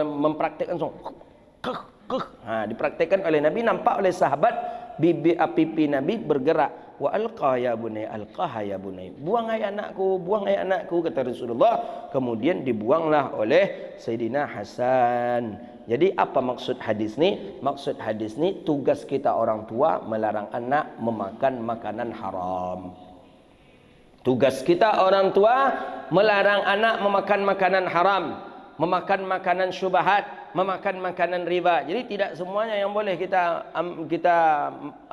mempraktikkan langsung. Dipraktikkan oleh Nabi, nampak oleh sahabat, bibi pipi Nabi bergerak. Wa alqa ya bunai, alqaha ya bunai. Buang hai anakku, kata Rasulullah. Kemudian dibuanglah oleh Sayyidina Hasan. Jadi apa maksud hadis ni? Maksud hadis ni, tugas kita orang tua melarang anak memakan makanan haram. Tugas kita orang tua melarang anak memakan makanan haram, memakan makanan syubhat, memakan makanan riba. Jadi tidak semuanya yang boleh kita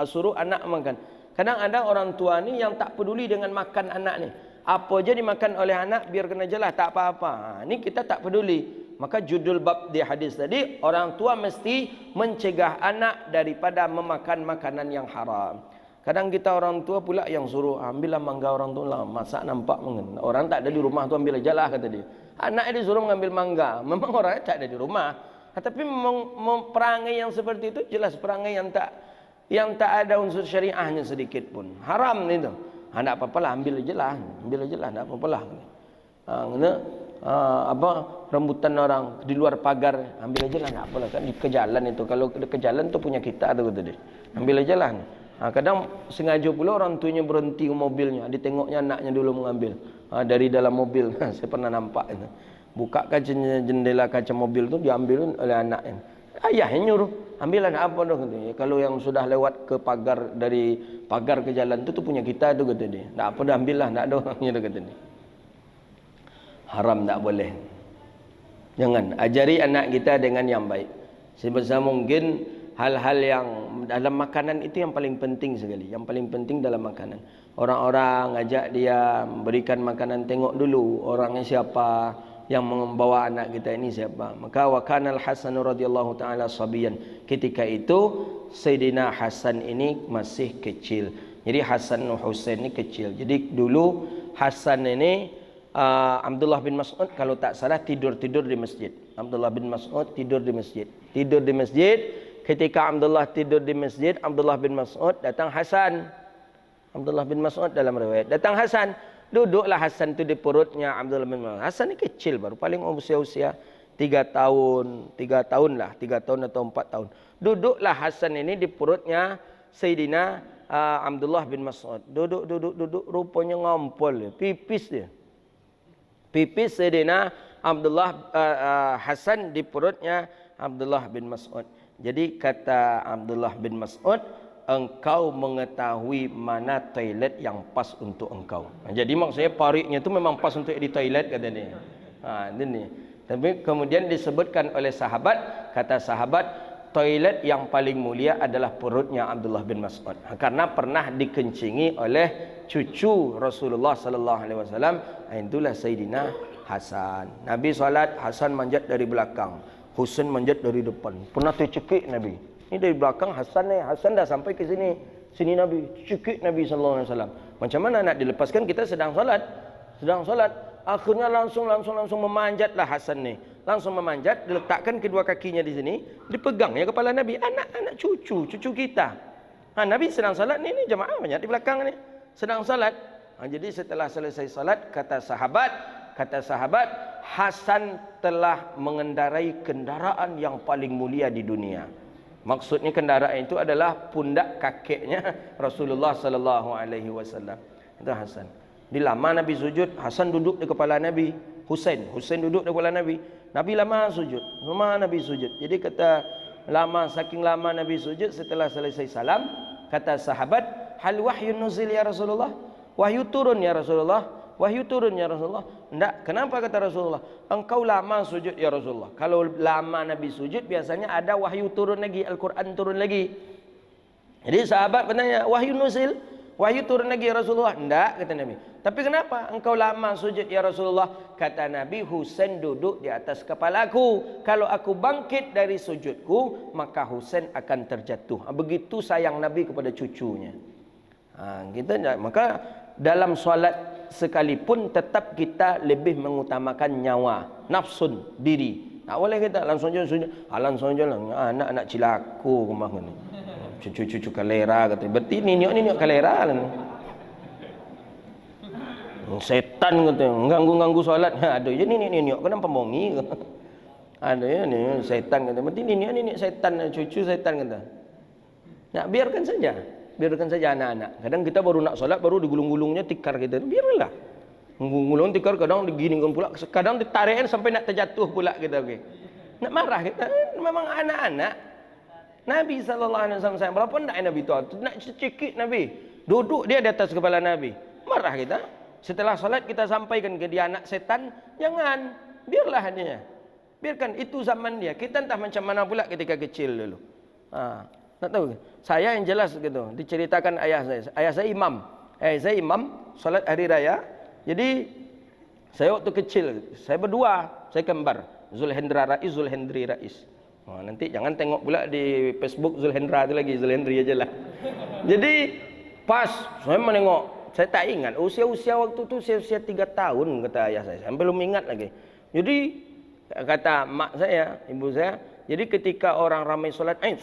suruh anak makan. Kadang ada orang tua ni yang tak peduli dengan makan anak ni. Apa je dimakan oleh anak biar kena jelas, tak apa-apa. Ni kita tak peduli. Maka judul bab di hadis tadi, orang tua mesti mencegah anak daripada memakan makanan yang haram. Kadang kita orang tua pula yang suruh, ambillah mangga orang tua lah, masak nampak mengen. Orang tak ada di rumah tu ambil aja lah, kata dia. Anak dia disuruh mengambil mangga. Memang orang tak ada di rumah. Tapi perangai yang seperti itu jelas perangai yang tak ada unsur syariahnya sedikit pun. Haram ni tu. Tak apa-apalah, ambil aja lah, tak apa-apalah. Rambutan orang di luar pagar, ambil aja lah, tak apalah kan, di ke jalan itu. Kalau ke jalan tu punya kita tu, kata dia. Ambil aja lah. Kadang sengaja pula orang tuanya berhenti mobilnya, dia tengoknya anaknya dulu mengambil dari dalam mobil. Saya pernah nampak itu. Buka kaca jendela kaca mobil tu diambil oleh anaknya. Ayah yang nyuruh, ambil anak apa tu kata dia. Kalau yang sudah lewat ke pagar, dari pagar ke jalan tu punya kita tu kata dia. Tak apa dah, ambillah, tak ada orangnya tu kata dia. Haram tak boleh. Jangan ajari anak kita dengan yang baik. Sebisa mungkin hal-hal yang dalam makanan itu yang paling penting sekali. Yang paling penting dalam makanan. Orang-orang ajak dia berikan makanan, tengok dulu orangnya siapa, yang membawa anak kita ini siapa. Maka wa kana al-Hasan radhiyallahu taala sabiyan. Ketika itu Sayyidina Hasan ini masih kecil. Jadi Hasan dan Husain ini kecil. Jadi dulu Hasan ini Abdullah bin Mas'ud kalau tak salah tidur di masjid. Abdullah bin Mas'ud tidur di masjid. Tidur di masjid. Ketika Abdullah tidur di masjid, Abdullah bin Mas'ud datang Hasan. Abdullah bin Mas'ud dalam riwayat datang Hasan. Duduklah Hasan tu di perutnya Abdullah bin Mas'ud. Hasan ni kecil baru, paling usia 3 tahun lah, 3 tahun atau 4 tahun. Duduklah Hasan ini di perutnya Sayyidina Abdullah bin Mas'ud. Duduk, rupanya ngompol dia, pipis dia. Pipis Sayyidina Abdullah Hasan di perutnya Abdullah bin Mas'ud. Jadi kata Abdullah bin Mas'ud, engkau mengetahui mana toilet yang pas untuk engkau. Jadi maksudnya pariknya itu memang pas untuk di toilet kata dia. Ini. Tapi kemudian disebutkan oleh sahabat, kata sahabat, toilet yang paling mulia adalah perutnya Abdullah bin Mas'ud. Karena pernah dikencingi oleh cucu Rasulullah sallallahu alaihi wasallam, itulah Sayyidina Hasan. Nabi salat, Hasan manjat dari belakang, Husain manjat dari depan. Pernah tercekik Nabi. Ini dari belakang Hasan ni, Hasan dah sampai ke sini. Sini Nabi, cekik Nabi sallallahu alaihi wasallam. Macam mana nak dilepaskan, kita sedang solat. Akhirnya langsung memanjatlah Hasan ni. Langsung memanjat, diletakkan kedua kakinya di sini, dipegangnya kepala Nabi. Anak-anak cucu kita. Nabi sedang solat ni jemaah banyak di belakang ni. Sedang solat. Jadi setelah selesai solat, kata sahabat, Hasan telah mengendarai kendaraan yang paling mulia di dunia. Maksudnya kendaraan itu adalah pundak kakeknya Rasulullah sallallahu alaihi wasallam. Itu Hasan. Di lama Nabi sujud, Hasan duduk di kepala Nabi. Husain duduk di kepala Nabi. Nabi lama sujud. Jadi kata saking lama Nabi sujud, setelah selesai salam, kata sahabat, hal wahyu nuzil ya Rasulullah? Wahyu turun ya Rasulullah? Enggak. Kenapa kata Rasulullah? Engkau lama sujud ya Rasulullah. Kalau lama Nabi sujud, biasanya ada wahyu turun lagi, Al-Quran turun lagi. Jadi sahabat bertanya, wahyu nuzil? Wahyu turun lagi ya Rasulullah? Enggak, kata Nabi. Tapi kenapa engkau lama sujud ya Rasulullah? Kata Nabi, Husain duduk di atas kepalaku. Kalau aku bangkit dari sujudku, maka Husain akan terjatuh. Begitu sayang Nabi kepada cucunya. Maka dalam solat sekalipun tetap kita lebih mengutamakan nyawa, nafsun, diri. Tak boleh kita langsung je anak-anak cilaku kemana ni. Cucu kalera kata. Berarti niok kalera lah ni. Setan kata, ganggu solat. Ada je niok kenapa bongi? Ada ya ni setan kata. Berarti niok setan, cucu setan kata. Nak biarkan saja anak-anak. Kadang kita baru nak solat, baru digulung-gulungnya tikar kita. Biarlah. Gulung tikar kadang diginikan pula, kadang ditarikan sampai nak terjatuh pula kita. Okay. Nak marah kita, memang anak-anak. Nabi SAW berapa nak Nabi tu? Nak cekik Nabi. Duduk dia di atas kepala Nabi. Marah kita. Setelah solat kita sampaikan ke dia anak setan. Jangan. Biarlah dia. Biarkan itu zaman dia. Kita entah macam mana pula ketika kecil dulu. Tak tahu. Saya yang jelas gitu. Diceritakan ayah saya. Ayah saya imam. Saya imam solat hari raya. Jadi saya waktu kecil, saya berdua, saya kembar. Zulhendri Rais. Nanti jangan tengok pula di Facebook Zulhendra tu lagi, Zulhendri aja lah. Jadi pas saya menengok, saya tak ingat usia waktu tu usia 3 tahun kata ayah saya belum ingat lagi. Jadi kata mak saya, ibu saya, jadi ketika orang ramai solat kan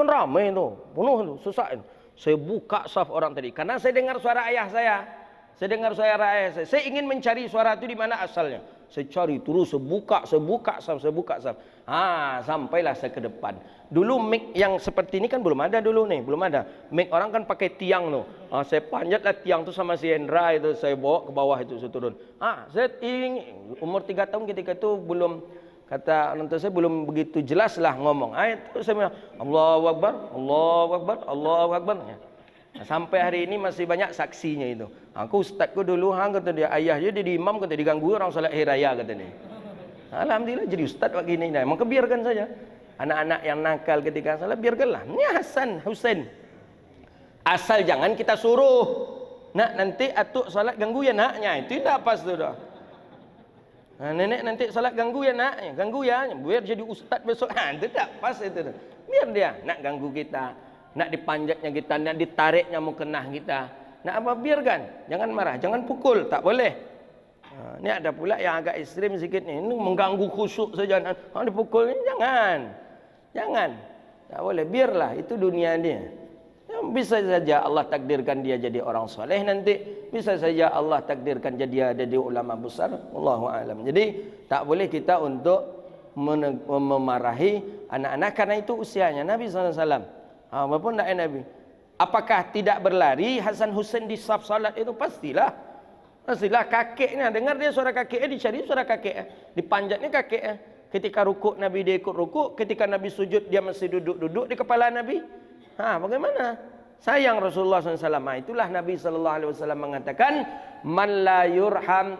ramai tu, penuh tu, susah. Saya buka saf orang tadi, karena saya dengar suara ayah saya. Saya ingin mencari suara itu di mana asalnya. Saya cari terus, saya buka saf. Sampailah saya ke depan. Dulu mic yang seperti ini kan belum ada dulu nih, belum ada. Mic orang kan pakai tiang tuh. Saya panjatlah tiang tuh sama si Hendra itu, saya bawa ke bawah itu, saya turun. Saya umur 3 tahun ketika itu belum, kata orang tua saya, belum begitu jelas lah ngomong. Itu saya bilang Allahu Akbar, Allahu Akbar, Allahu Akbar. Sampai hari ini masih banyak saksinya itu. Aku ustazku dulu, kata dia, ayah dia jadi imam, kata diganggu orang salat hari raya, kata dia. Alhamdulillah jadi ustaz begini. Maka biarkan saja. Anak-anak yang nakal ketika salat, biarkanlah. Ini Hasan, Husain. Asal jangan kita suruh. Nak, nanti atuk salat ganggu ya naknya. Itu tidak pas tu dah. Nenek nanti salat ganggu ya naknya. Ganggu ya. Biar jadi ustaz besok. Itu tak pas itu. Biar dia nak ganggu kita. Nak dipanjatnya kita, nak ditariknya mukenah kita. Nak apa, biarkan. Jangan marah, jangan pukul, tak boleh. Ini ada pula yang agak ekstrim sikit ni. Ini mengganggu khusyuk saja. Dipukul ni, jangan. Tak boleh, biarlah, itu dunia dia. Bisa saja Allah takdirkan dia jadi orang soleh nanti. Bisa saja Allah takdirkan dia jadi ulama besar. Wallahu a'lam. Jadi tak boleh kita untuk memarahi anak-anak karena itu usianya. Nabi SAW walaupun tak Nabi. Apakah tidak berlari Hasan Husain di saf salat itu? Pastilah. Kakeknya, dengar dia suara kakeknya, dicari suara kakeknya, dipanjatnya kakeknya. Ketika rukuk Nabi dia ikut rukuk, ketika Nabi sujud dia masih duduk di kepala Nabi. Bagaimana? Sayang Rasulullah SAW. Itulah Nabi SAW mengatakan, man la yarham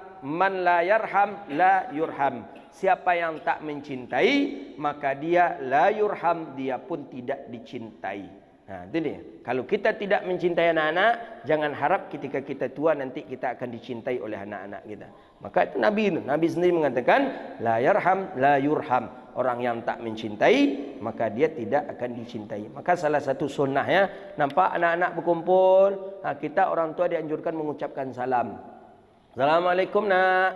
la yurham. Siapa yang tak mencintai, maka dia la yurham, dia pun tidak dicintai. Itu dia. Kalau kita tidak mencintai anak-anak, jangan harap ketika kita tua nanti kita akan dicintai oleh anak-anak kita. Maka itu Nabi sendiri mengatakan, la yarham la yurham. Orang yang tak mencintai, maka dia tidak akan dicintai. Maka salah satu sunnahnya, nampak anak-anak berkumpul, kita orang tua dianjurkan mengucapkan salam. Assalamualaikum nak.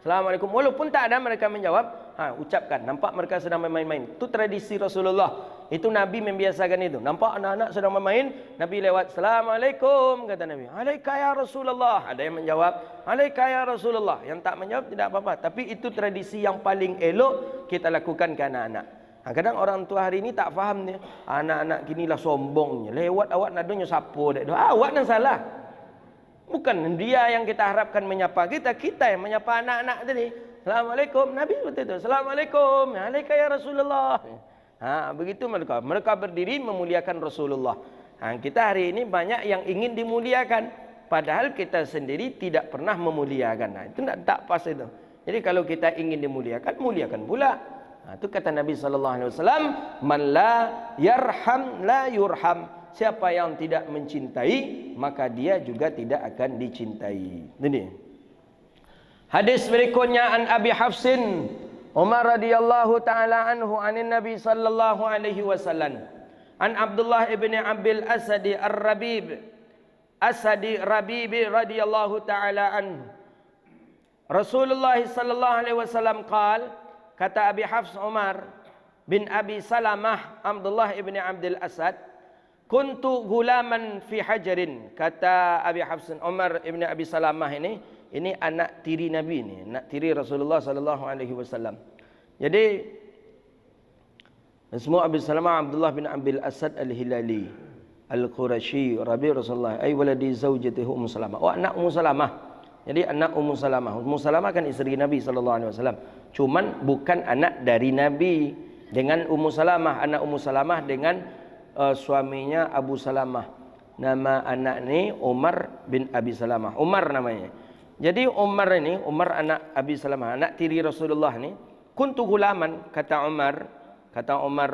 Assalamualaikum. Walaupun tak ada mereka menjawab, ucapkan. Nampak mereka sedang main-main. Itu tradisi Rasulullah. Itu Nabi membiasakan itu. Nampak anak-anak sedang bermain, Nabi lewat, Assalamualaikum, kata Nabi. Alaika ya Rasulullah. Ada yang menjawab, Alaika ya Rasulullah. Yang tak menjawab tidak apa-apa. Tapi itu tradisi yang paling elok kita lakukan ke anak-anak. Kadang orang tua hari ini tak faham dia. Anak-anak kini lah sombongnya. Lewat awak nadanya sapu. Awak yang salah. Bukan dia yang kita harapkan menyapa kita yang menyapa anak-anak tadi. Assalamualaikum. Nabi seperti itu. Assalamualaikum. Alaika ya Rasulullah. Begitu mereka berdiri memuliakan Rasulullah. Kita hari ini banyak yang ingin dimuliakan, padahal kita sendiri tidak pernah memuliakan. Itu tak pas itu. Jadi kalau kita ingin dimuliakan, muliakan pula. Itu kata Nabi SAW, man la yarham la yurham. Siapa yang tidak mencintai, maka dia juga tidak akan dicintai. Ini hadis berikutnya, an Abi Hafsin Umar radhiyallahu taala anhu anin Nabi sallallahu alaihi wasallam, an Abdullah ibn Abil Asadi Ar-Rabib radhiyallahu taala anhu, Rasulullah sallallahu alaihi wasallam qala, kata Abi Hafs Umar bin Abi Salamah Abdullah ibn Abdul Asad, kuntu gulaman fi hajarin. Kata Abi Hafs Umar ibn Abi Salamah ini anak tiri Nabi ni, anak tiri Rasulullah sallallahu alaihi wasallam. Jadi semua Abi Salamah Abdullah bin Abil Asad Al-Hilali Al-Qurashi Rabi Rasulullah ay waladi zaujatihi Ummu Salamah. Anak Ummu Salamah. Jadi anak Ummu Salamah. Ummu Salamah kan isteri Nabi sallallahu alaihi wasallam. Cuman bukan anak dari Nabi. Dengan Ummu Salamah, anak Ummu Salamah dengan suaminya Abu Salamah. Nama anak ni Umar bin Abi Salamah. Umar namanya. Jadi Umar ini, Umar anak Abi Salamah, anak tiri Rasulullah ni, kuntu gulaman, kata Umar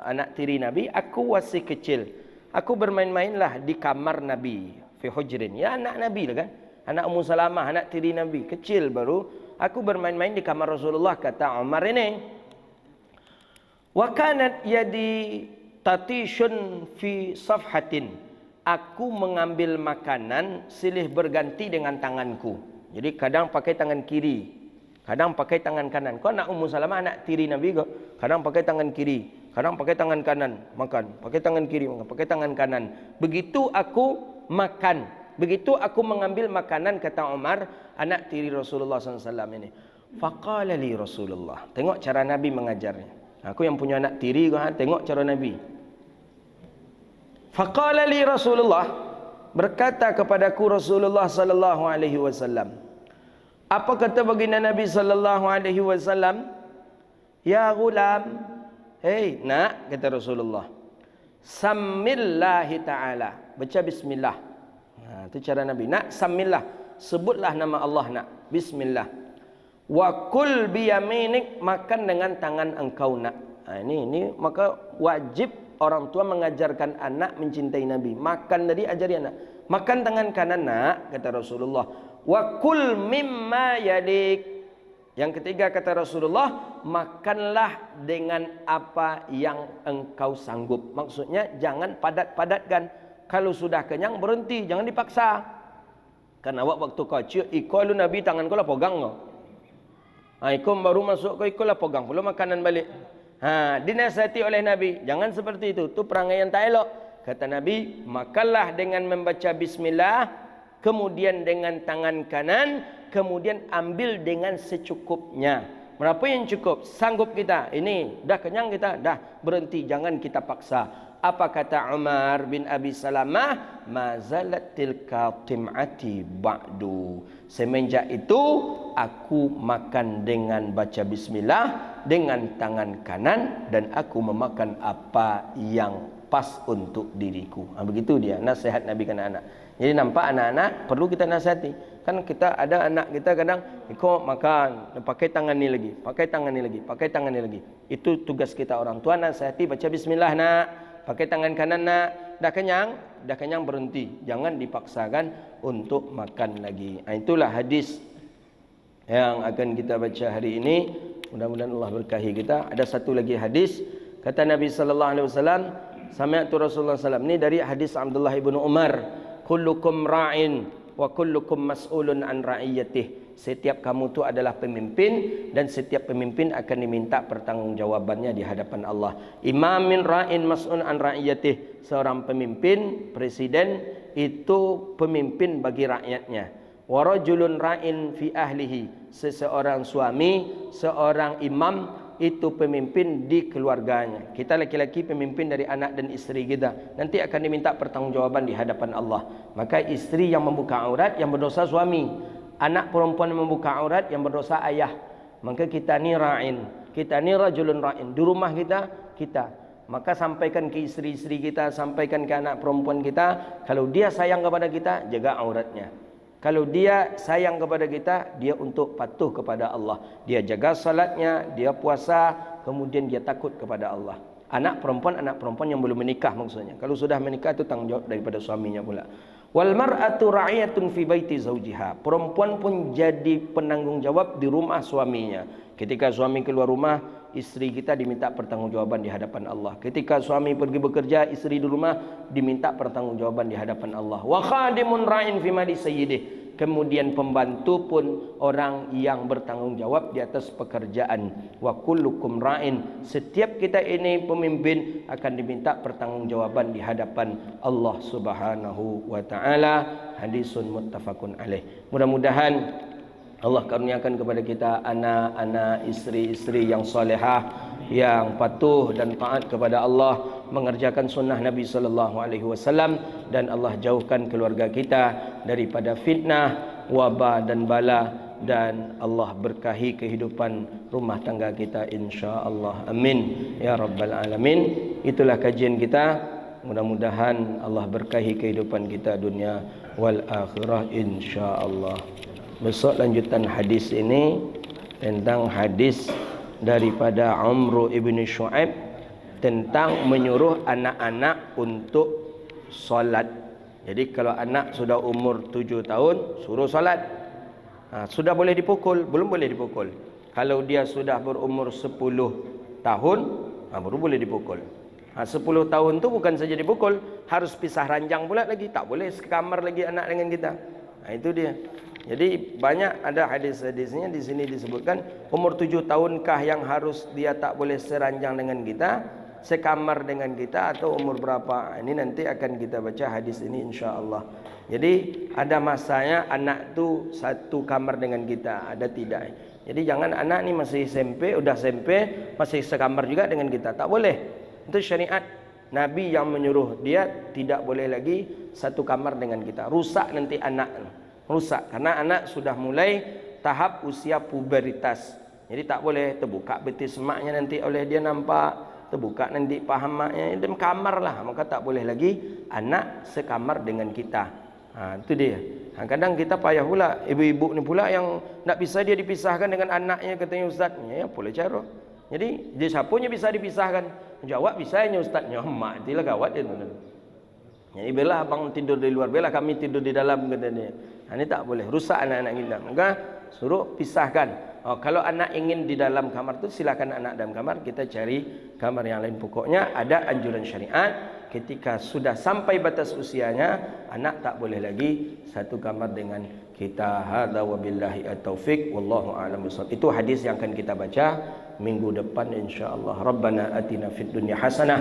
anak tiri Nabi, aku masih kecil. Aku bermain-mainlah di kamar Nabi, fi hujrin. Ya anak Nabi lah kan. Anak Ummu Salamah, anak tiri Nabi, kecil baru. Aku bermain-main di kamar Rasulullah, kata Umar ini. Wa kanat yadi tatishun fi safhatin. Aku mengambil makanan silih berganti dengan tanganku. Jadi kadang pakai tangan kiri, kadang pakai tangan kanan. Kau anak Ummu Salamah, anak tiri Nabi kau. Kadang pakai tangan kiri, kadang pakai tangan kanan makan, pakai tangan kiri makan, pakai tangan kanan. Begitu aku makan, begitu aku mengambil makanan, kata Umar, anak tiri Rasulullah SAW ini. Faqala li Rasulullah. Tengok cara Nabi mengajarnya. Aku yang punya anak tiri, tengok cara Nabi. Faqala li Rasulullah, berkata kepadaku Rasulullah sallallahu alaihi wasallam. Apa kata baginda Nabi sallallahu alaihi wasallam? Ya ghulam, hei nak, kata Rasulullah, Samillahi ta'ala, baca bismillah. Itu cara Nabi. Nak, samillah, sebutlah nama Allah nak, bismillah. Wa kul biyaminik, makan dengan tangan engkau nak. Ini maka wajib orang tua mengajarkan anak mencintai Nabi. Makan tadi ajari anak. Makan tangan kanan nak, kata Rasulullah. Wa kul mimma yadik. Yang ketiga kata Rasulullah, makanlah dengan apa yang engkau sanggup. Maksudnya jangan padat-padatkan. Kalau sudah kenyang berhenti, jangan dipaksa. Karena waktu kecil, ikut lu Nabi tangan kau lah pegang kau. Ikut baru masuk kau ikut lah pegang pula makanan balik. Dinasihati oleh Nabi, jangan seperti itu. Itu perangai yang tak elok. Kata Nabi, makanlah dengan membaca bismillah, kemudian dengan tangan kanan, kemudian ambil dengan secukupnya. Berapa yang cukup? Sanggup kita. Ini dah kenyang kita, dah berhenti, jangan kita paksa. Apa kata Umar bin Abi Salamah? Mazalat tilka tim'ati ba'du. Semenjak itu aku makan dengan baca bismillah dengan tangan kanan dan aku memakan apa yang pas untuk diriku. Begitu dia nasihat Nabi ke anak-anak. Jadi nampak anak-anak perlu kita nasihati. Kan kita ada anak kita kadang ikut makan, pakai tangan ni lagi, pakai tangan ni lagi, pakai tangan ni lagi. Itu tugas kita orang tua, nasihati, baca bismillah nak, pakai tangan kanan nak. Dah kenyang berhenti. Jangan dipaksakan untuk makan lagi. Itulah hadis yang akan kita baca hari ini. Mudah-mudahan Allah berkahi kita. Ada satu lagi hadis, kata Nabi sallallahu alaihi wasallam, sami'tu Rasulullah sallallahu alaihi wasallam, ini dari hadis Abdullah ibnu Umar, kullukum ra'in wa kullukum mas'ulun an ra'iyatih. Setiap kamu itu adalah pemimpin dan setiap pemimpin akan diminta pertanggungjawabannya di hadapan Allah. Imamin ra'in mas'ulun an ra'iyatih. Seorang pemimpin, presiden itu pemimpin bagi rakyatnya. Wa rajulun ra'in fi ahlihi. Seseorang suami, seorang imam itu pemimpin di keluarganya. Kita laki-laki pemimpin dari anak dan isteri kita. Nanti akan diminta pertanggungjawaban di hadapan Allah. Maka isteri yang membuka aurat yang berdosa suami. Anak perempuan yang membuka aurat yang berdosa ayah. Maka kita ni ra'in. Kita ni rajulun ra'in. Di rumah kita. Maka sampaikan ke isteri-isteri kita, sampaikan ke anak perempuan kita. Kalau dia sayang kepada kita, jaga auratnya. Kalau dia sayang kepada kita, dia untuk patuh kepada Allah. Dia jaga salatnya, dia puasa, kemudian dia takut kepada Allah. Anak perempuan yang belum menikah maksudnya. Kalau sudah menikah itu tanggung jawab daripada suaminya pula. Wal mar'atu ra'iyatun fi baiti zawjiha. Perempuan pun jadi penanggung jawab di rumah suaminya. Ketika suami keluar rumah, isteri kita diminta pertanggungjawaban di hadapan Allah. Ketika suami pergi bekerja, isteri di rumah diminta pertanggungjawaban di hadapan Allah. Wa khadimun ra'in fi mali sayyidih. Kemudian pembantu pun orang yang bertanggung jawab di atas pekerjaan. Wa kullukum ra'in. Setiap kita ini pemimpin akan diminta pertanggungjawaban di hadapan Allah Subhanahu wa taala. Hadisun muttafaqun alaih. Mudah-mudahan Allah karuniakan kepada kita anak-anak, isteri-isteri yang salehah, yang patuh dan taat kepada Allah, mengerjakan sunnah Nabi sallallahu alaihi wasallam, dan Allah jauhkan keluarga kita daripada fitnah, wabah dan bala, dan Allah berkahi kehidupan rumah tangga kita insya-Allah. Amin ya rabbal alamin. Itulah kajian kita. Mudah-mudahan Allah berkahi kehidupan kita dunia wal akhirah insya-Allah. Besok lanjutan hadis ini tentang hadis daripada Amr ibn Shu'aib tentang menyuruh anak-anak untuk solat. Jadi kalau anak sudah umur 7 tahun suruh solat. Sudah boleh dipukul? Belum boleh dipukul. Kalau dia sudah berumur 10 tahun baru boleh dipukul. 10 tahun tu bukan saja dipukul, harus pisah ranjang pula lagi. Tak boleh sekamar lagi anak dengan kita. Itu dia. Jadi banyak ada hadis-hadisnya di sini disebutkan umur 7 tahunkah yang harus dia tak boleh seranjang dengan kita, sekamar dengan kita, atau umur berapa. Ini nanti akan kita baca hadis ini insya-Allah. Jadi ada masanya anak tu satu kamar dengan kita, ada tidak. Jadi jangan anak ni masih SMP, udah SMP masih sekamar juga dengan kita. Tak boleh. Itu syariat Nabi yang menyuruh dia tidak boleh lagi satu kamar dengan kita. Rusak nanti anak. Rusak karena anak sudah mulai tahap usia puberitas. Jadi tak boleh terbuka betis maknya nanti oleh dia nampak, terbuka nanti paham maknya dalam kamar lah. Maka tak boleh lagi anak sekamar dengan kita. Itu dia. Kadang kita payah pula, ibu-ibu ni pula yang nak bisa dia dipisahkan dengan anaknya, katanya ustaz. Ya boleh cara. Jadi dia siapanya bisa dipisahkan. Jawab bisanya ustaznya. Mak itulah gawat dia tu. Jadi bela abang tidur di luar, bela kami tidur di dalam, katanya. Ini tak boleh, rusak anak-anak kita. Maka suruh pisahkan. Kalau anak ingin di dalam kamar tu silakan anak dalam kamar, kita cari kamar yang lain. Pokoknya ada anjuran syariat. Ketika sudah sampai batas usianya, anak tak boleh lagi satu kamar dengan kita. Hadza wabillahi at-taufik wallahu a'lam bissawab. Itu hadis yang akan kita baca minggu depan insyaallah. Rabbana atina fid dunya hasanah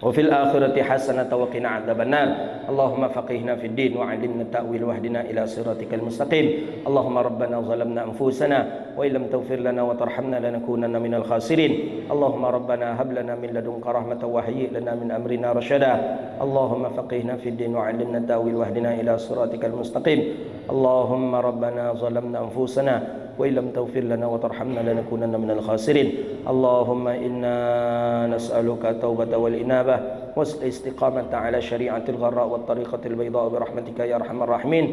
وفي الآخرة حسنة وقنا عذاب النار اللهم فقهنا في الدين وعلمنا التأويل واهدنا إلى صراطك المستقيم اللهم ربنا ظلمنا أنفسنا وإن لم تغفر لنا وترحمنا لنكونن من الخاسرين اللهم ربنا هب لنا من لدنك رحمة وهيئ لنا من أمرنا رشدا اللهم فقهنا في الدين وعلمنا التأويل واهدنا إلى صراطك المستقيم اللهم ربنا ظلمنا أنفسنا وإن لم تغفر لنا وترحمنا لنكونن من الخاسرين اللهم إنا نسألك التوبة والإنابة والاستقامة على شريعة الغراء والطريقة البيضاء برحمتك يا أرحم الراحمين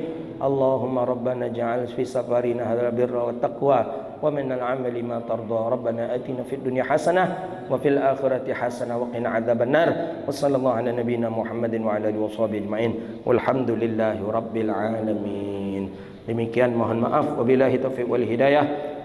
اللهم ربنا اجعل في سفرنا هذا البر والتقوى ومن العمل ما ترضى ربنا آتنا في الدنيا حسنة وفي الآخرة حسنة وقنا عذاب النار وصلى الله على نبينا محمد وعلى آله وصحبه أجمعين والحمد لله رب العالمين. Demikian, mohon maaf. Wabillahi taufiq wal hidayah.